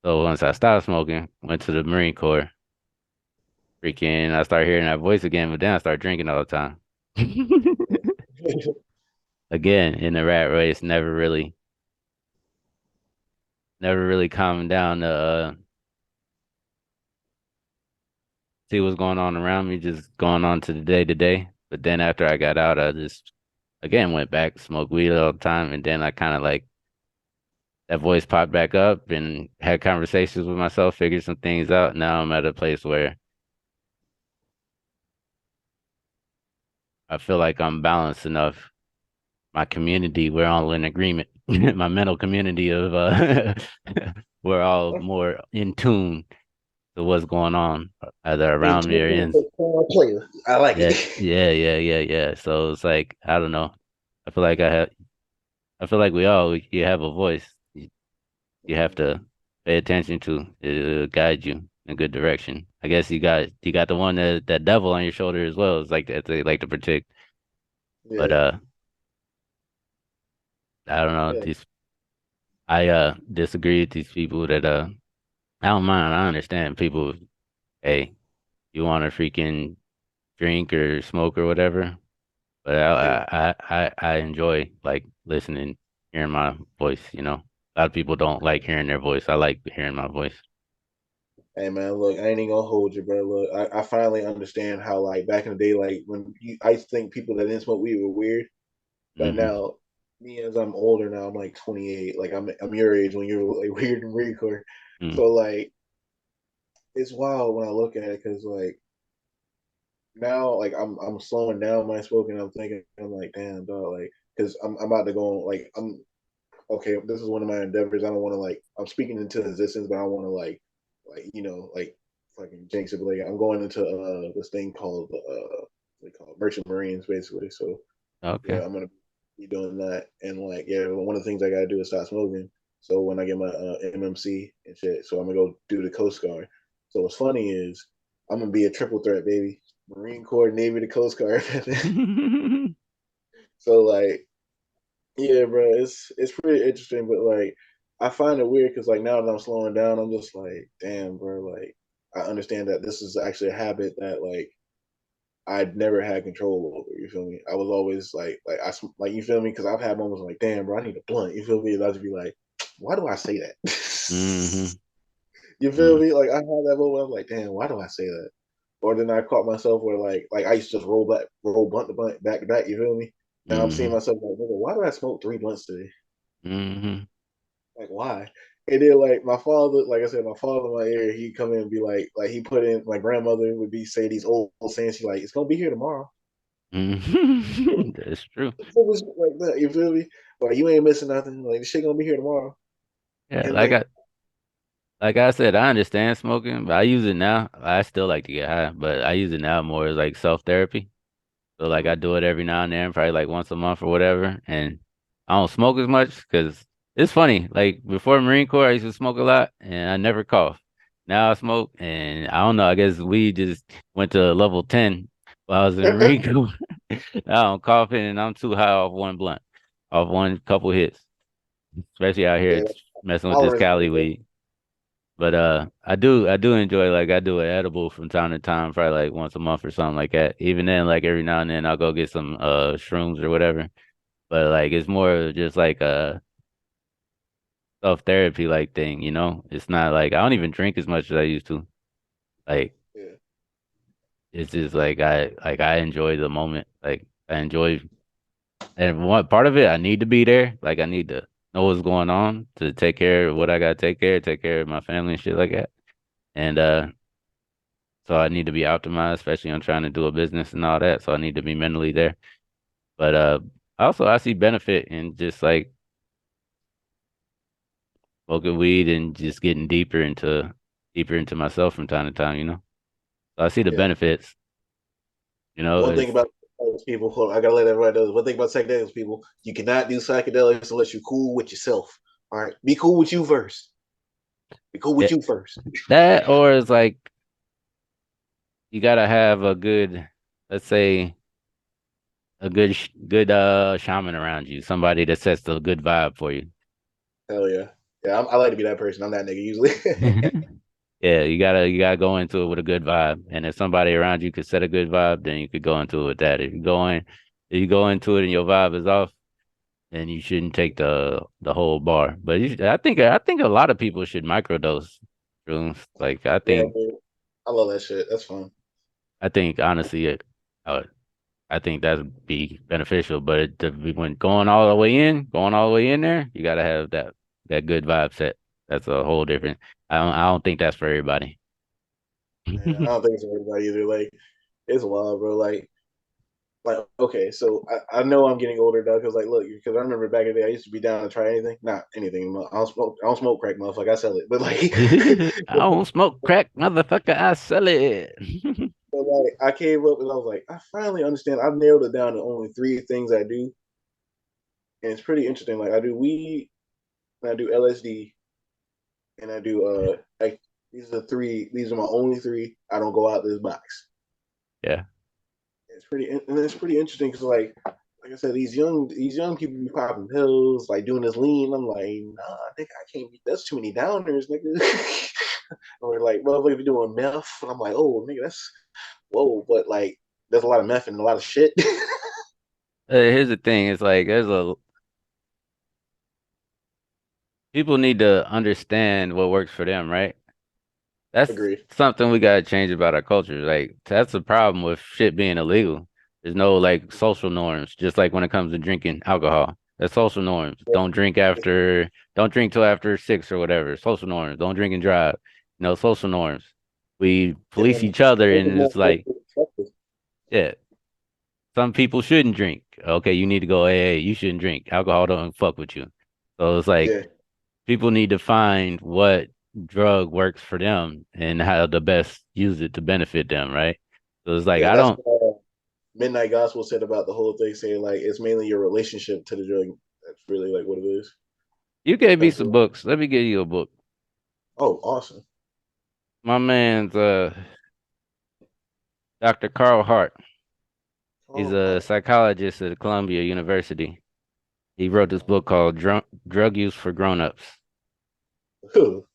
So once I stopped smoking, went to the Marine Corps, freaking, I started hearing that voice again, but then I started drinking all the time. Again, in the rat race, never really calming down to see what's going on around me, just going on to the day to day. But then after I got out, I just again went back, smoked weed all the time, and then I kind of like that voice popped back up and had conversations with myself, figured some things out. Now I'm at a place where I feel like I'm balanced enough. My community, we're all in agreement. My mental community of we're all more in tune to what's going on, either In around me or tune in. with the player. I like Yeah, it. yeah, yeah, yeah, yeah. So it's like I don't know. I feel like I have. I feel like you have a voice. You have to pay attention to it, guide you in a good direction. I guess you got the one that devil on your shoulder as well. It's like that they like to protect. But Yeah, I don't know. yeah. These I disagree with these people that I don't mind. I understand people. Hey, you want to freaking drink or smoke or whatever. But Yeah. I enjoy like listening, hearing my voice, you know. A lot of people don't like hearing their voice. I like hearing my voice. Hey man, look, I ain't even gonna hold you, bro. Look, I finally understand how like back in the day, like I used to think people that didn't smoke weed were weird, but Hmm. now me as I'm older now, I'm like 28, like I'm your age when you're like weird and Marine Corp. Mm. So like it's wild when I look at it because like now like I'm slowing down my smoking. I'm thinking I'm like damn dog like because I'm about to go like I'm okay, this is one of my endeavors. I don't want to like I'm speaking into existence, but I want to like like fucking jinx it. But like I'm going into this thing called what they call it, merchant marines basically. So Okay. yeah, I'm gonna be doing that. And like yeah, one of the things I gotta do is stop smoking. So when I get my MMC and shit, so I'm gonna go do the Coast Guard. So what's funny is I'm gonna be a triple threat, baby. Marine Corps, Navy, the Coast Guard. So like yeah, bro, it's pretty interesting, but like I find it weird because like now that I'm slowing down, I'm just like, damn, bro, like I understand that this is actually a habit that like I'd never had control over. You feel me? I was always like you feel me? Because I've had moments like, damn, bro, I need a blunt. You feel me? And I'd just be like, why do I say that? Hmm. You feel Mm. me? Like I had that moment. I'm like, damn, why do I say that? Or then I caught myself where like I used to just roll blunt to blunt back to back. You feel me? Now I'm seeing Hmm. myself like, nigga, why did I smoke three blunts today? Hmm. Like why? And then like my father, like I said, my father in my area, he'd come in and be like he put in my grandmother would be say these old sayings. She like, it's gonna be here tomorrow. Hmm. That's true. Like that, you feel me? Like you ain't missing nothing. Like the shit gonna be here tomorrow. Yeah, And like like I said, I understand smoking, but I use it now. I still like to get high, but I use it now more as like self-therapy. So like I mm, do it every now and then, probably like once a month or whatever. And I don't smoke as much because it's funny. Like before Marine Corps, I used to smoke a lot and I never cough. Now I smoke and I don't know. I guess weed just went to level 10 while I was in the Marine Corps. Now I'm coughing and I'm too high off one blunt, off one couple hits, especially out here yeah, it's messing with this tolerance. Cali weed. But I do enjoy like I do an edible from time to time, probably like once a month or something like that. Even then, like every now and then I'll go get some shrooms or whatever. But like it's more of just like a self therapy like thing, you know? It's not like I don't even drink as much as I used to. Like Yeah, it's just like I enjoy the moment. Like I enjoy and one part of it I need to be there. Like I need to know what's going on to take care of what I gotta take care of my family and shit like that. And so I need to be optimized, especially on trying to do a business and all that. So I need to be mentally there. But also I see benefit in just like smoking weed and just getting deeper into myself from time to time, you know. So I see the yeah. benefits, you know, One thing it's about psychedelics, people, hold on, I gotta let everybody know this. One thing about psychedelics, people, you cannot do psychedelics unless you're cool with yourself. All right, be cool with you first. Be cool with it, you first. that or it's like you gotta have a good, let's say a good shaman around you, somebody that sets the good vibe for you. Hell yeah, yeah. I like to be that person. I'm that nigga usually. Yeah, you gotta go into it with a good vibe. And if somebody around you could set a good vibe, then you could go into it with that. If you go into it and your vibe is off, then you shouldn't take the whole bar. But I think a lot of people should microdose shrooms. Like I Yeah, think dude. I love that shit. That's fun. I think honestly uh, I think that'd be beneficial. But when going all the way in there, you gotta have that good vibe set. That's a whole different. I don't think that's for everybody. Yeah, I don't think it's for everybody either. Like, it's wild, bro. Like okay, so I know I'm getting older though, because like, look, because I remember back in the day, I used to be down to try anything, not anything. I don't smoke crack, motherfucker. I sell it, but like, I don't smoke crack, motherfucker. I sell it. but like, I came up and I was like, I finally understand. I've nailed it down to only three things I do, and it's pretty interesting. Like, I do weed, and I do LSD, and I do like these are three. These are my only three. I don't go out this box. Yeah. It's pretty interesting because like I said, these young people be popping pills, like doing this lean. I'm like, nah, nigga, I can't be. That's too many downers, nigga. or like motherfuckers be doing meth. And I'm like, oh nigga, that's whoa, but like there's a lot of meth and a lot of shit. Here's the thing, it's like there's a people need to understand what works for them, right? That's Agreed. something we gotta change about our culture. Like that's the problem with shit being illegal. There's no like social norms, just like when it comes to drinking alcohol. There's social norms. Yeah. Don't drink till after 6 or whatever. Social norms. Don't drink and drive. Social norms. We And police then each other make it and more it's like, socially accepted. yeah, some people shouldn't drink. Okay, you need to go, hey, you shouldn't drink. Alcohol don't fuck with you. So it's like Yeah. people need to find what drug works for them and how to best use it to benefit them, right? So it's like Yeah, I that's don't. what Midnight Gospel said about the whole thing, saying like it's mainly your relationship to the drug. That's really like what it is. You gave me That's some what, books. Let me give you a book. oh, awesome. My man's Dr. Carl Hart. He's Carl a Hart. psychologist at Columbia University. He wrote this book called Drug Use for Grown-Ups. Who?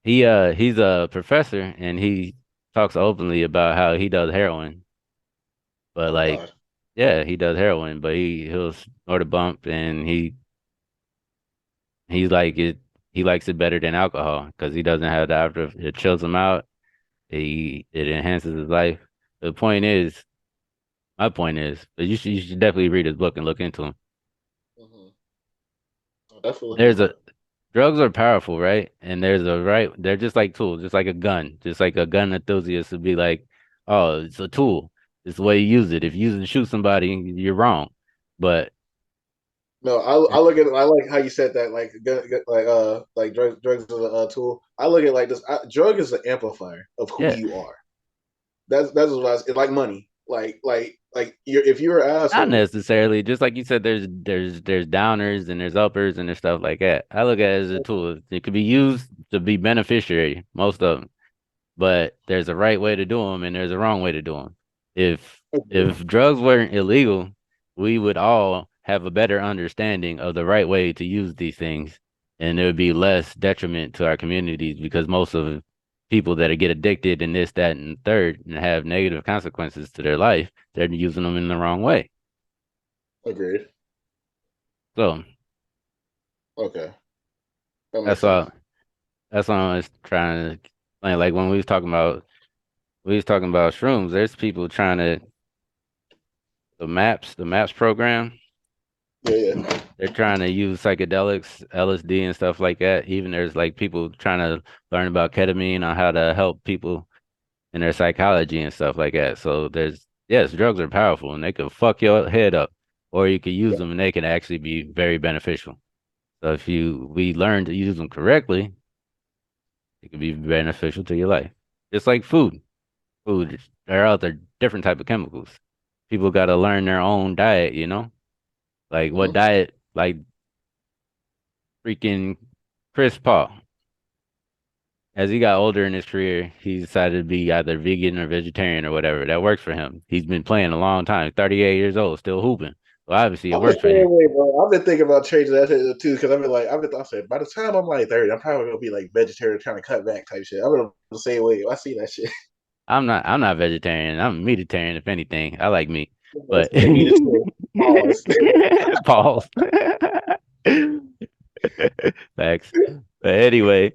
He's a professor and he talks openly about how he does heroin. But Oh like, God. yeah, he does heroin, but he'll snort a bump and he's like it. He likes it better than alcohol because he doesn't have the after. It chills him out. It enhances his life. The point is, my point is, that you should definitely read his book and look into him. Mm-hmm. I'll definitely look There's into a it. drugs are powerful, right? And there's a right. They're just like tools, just like a gun, just like a gun enthusiast would be like, oh, it's a tool. It's the way you use it. If you use it to shoot somebody, you're wrong. But No, I look at it. I like how you said that. Like drugs is a tool. I look at it like this. Drug is an amplifier of who yeah. you are. That's what it's like money. If you're an Not asshole. necessarily. Just like you said, there's downers and there's uppers and there's stuff like that. I look at it as a tool. It could be used to be beneficiary, most of them, but there's a right way to do them and there's a wrong way to do them. If drugs weren't illegal, we would all have a better understanding of the right way to use these things, and there would be less detriment to our communities because most of the people that get addicted and this, that, and third and have negative consequences to their life, they're using them in the wrong way. Agreed. So Okay, that makes that's sense. all. That's all I was trying to explain. Like when we was talking about shrooms. There's people trying to the MAPS program. Yeah, yeah, They're trying to use psychedelics, LSD, and stuff like that. Even there's like people trying to learn about ketamine on how to help people in their psychology and stuff like that. So there's yes, drugs are powerful and they can fuck your head up, or you can use yeah. them and they can actually be very beneficial. So if we learn to use them correctly, it can be beneficial to your life. Just like food. Food, there are other different type of chemicals. People got to learn their own diet. Like what Mm-hmm. diet, like freaking Chris Paul. As he got older in his career, he decided to be either vegan or vegetarian or whatever. That works for him. He's been playing a long time, 38 years old, still hooping. So obviously it I'm the works for him. same way, bro. I've been thinking about changing that shit too because I've been like, I said by the time I'm like 30, I'm probably gonna be like vegetarian, trying to cut back type shit. I'm gonna the same way. I see that shit. I'm not vegetarian. I'm meatitarian, if anything. I like meat. But This nigga me the same. Pause. pause. Facts. But anyway,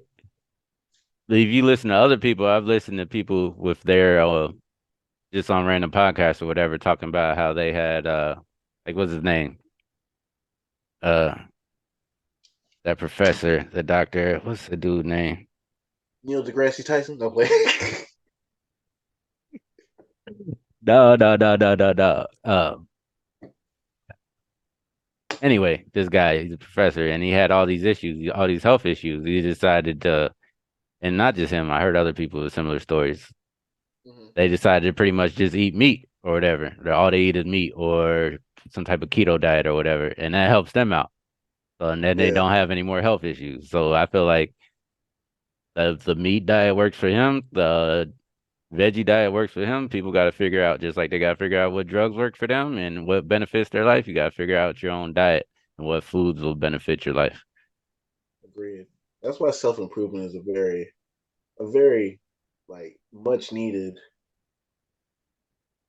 if you listen to other people, I've listened to people with their just on random podcasts or whatever, talking about how they had like what's his name? Uh that professor, the doctor, what's the dude name? Neil deGrasse Tyson. No play. No, no, no, no, no, no. Anyway, this guy, he's a professor and he had all these issues, all these health issues. He decided to, and not just him, I heard other people with similar stories. Mhm. They decided to pretty much just eat meat or whatever. All they eat is meat or some type of keto diet or whatever, and that helps them out. So, and then they Yeah, don't have any more health issues. So I feel like the meat diet works for him, the veggie diet works for him. People got to figure out, just like they got to figure out what drugs work for them and what benefits their life. You got to figure out your own diet and what foods will benefit your life. agreed. That's why self improvement is a very a very like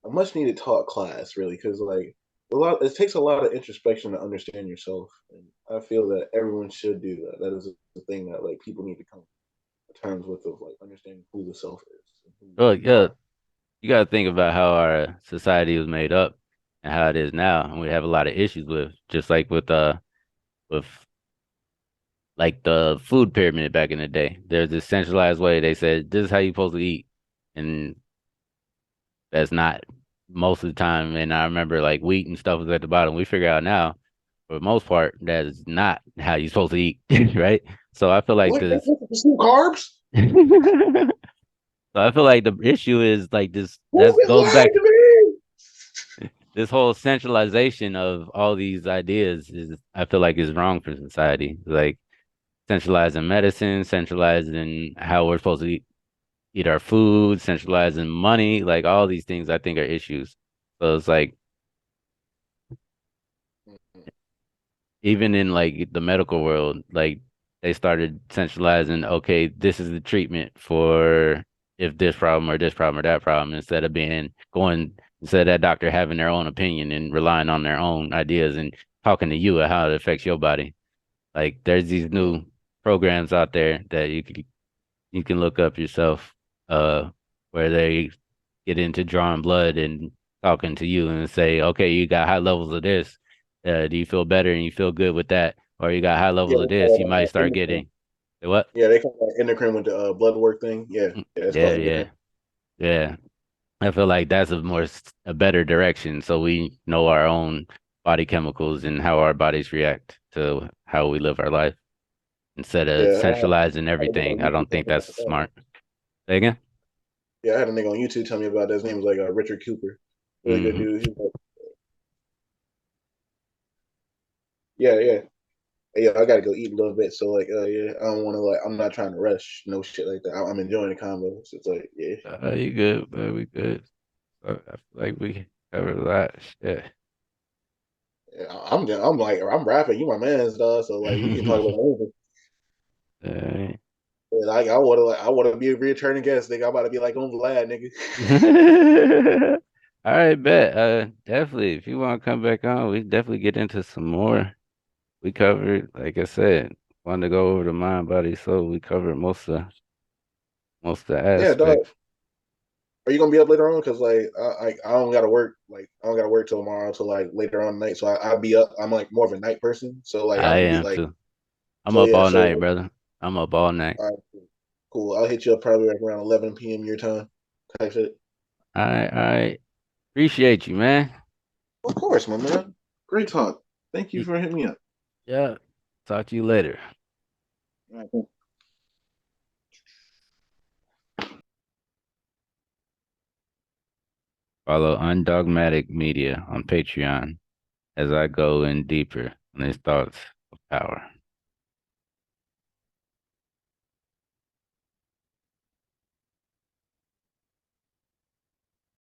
a much needed taught class, really, because like a lot it takes a lot of introspection to understand yourself, and I feel that everyone should do that. That is a thing that like people need to come to terms with of like understanding who the self is and who Well, you yeah, are. you got to think about how our society was made up and how it is now, and we have a lot of issues with, just like with like the food pyramid back in the day. There's this centralized way. They said this is how you're supposed to eat, and that's not most of the time. And I remember like wheat and stuff was at the bottom. We figure out now, for the most part, that is not how you're supposed to eat, right? So I feel like What? this. Some carbs? So I feel like the issue is like this. Who That is goes lying back. to me? This whole centralization of all these ideas is, I feel like, is wrong for society. Like centralizing medicine, centralizing how we're supposed to eat our food, centralizing money, like all these things I think are issues. So it's like even in like the medical world, like they started centralizing, okay, this is the treatment for if this problem or this problem or that problem, instead of being going instead of that doctor having their own opinion and relying on their own ideas and talking to you at how it affects your body. Like there's these new programs out there that you can look up yourself, uh, where they get into drawing blood and talking to you and say, okay, you got high levels of this. Do you feel better and you feel good with that? Or you got high Yeah, levels of they this, you call might it start endocrine. getting what? Yeah, they call it endocrine with the blood work thing. Yeah, yeah, it's Yeah, called yeah, endocrine. yeah. I feel like that's a better direction, so we know our own body chemicals and how our bodies react to how we live our life instead of Yeah, centralizing I had a nigga everything. on I YouTube don't tell think me that's about that. smart. Say again? Yeah, I had a nigga on YouTube tell me about that. His name was like Richard Cooper. Really good Hmm. dude. He was like, yeah, yeah. Hey, yo, I gotta go eat a little bit. So like, yeah, I don't want to like, I'm not trying to rush, no shit like that. I'm enjoying the combo. So it's like, yeah, You good, but we good. So I feel like we covered a lot. Shit. yeah, I'm like, I'm rapping. You my man's dog. So like, we can talk about anything. Alright. Yeah, like, I want to be a returning guest. Nigga, I'm about to be like on Vlad, nigga. All right, bet. Definitely. If you want to come back on, we definitely get into some more. We covered, like I said, wanted to go over the mind, body, soul. We covered most of the Yeah, dog. aspects. Are you gonna be up later on? Cause like, I don't gotta work. Like, I don't gotta work till tomorrow till like later on night. So I'll be up. I'm like more of a night person. So like, I I'm gonna be am like, too. I'm so up yeah. all So night, brother. I'm up all night. all right, cool. I'll hit you up probably like around 11 p.m. your time. Type shit. I appreciate you, man. Of course, my man. Great talk. Thank you Y- for hitting me up. Yeah. Talk to you later. All right. Follow Undogmatic Media on Patreon as I go in deeper on these thoughts of power.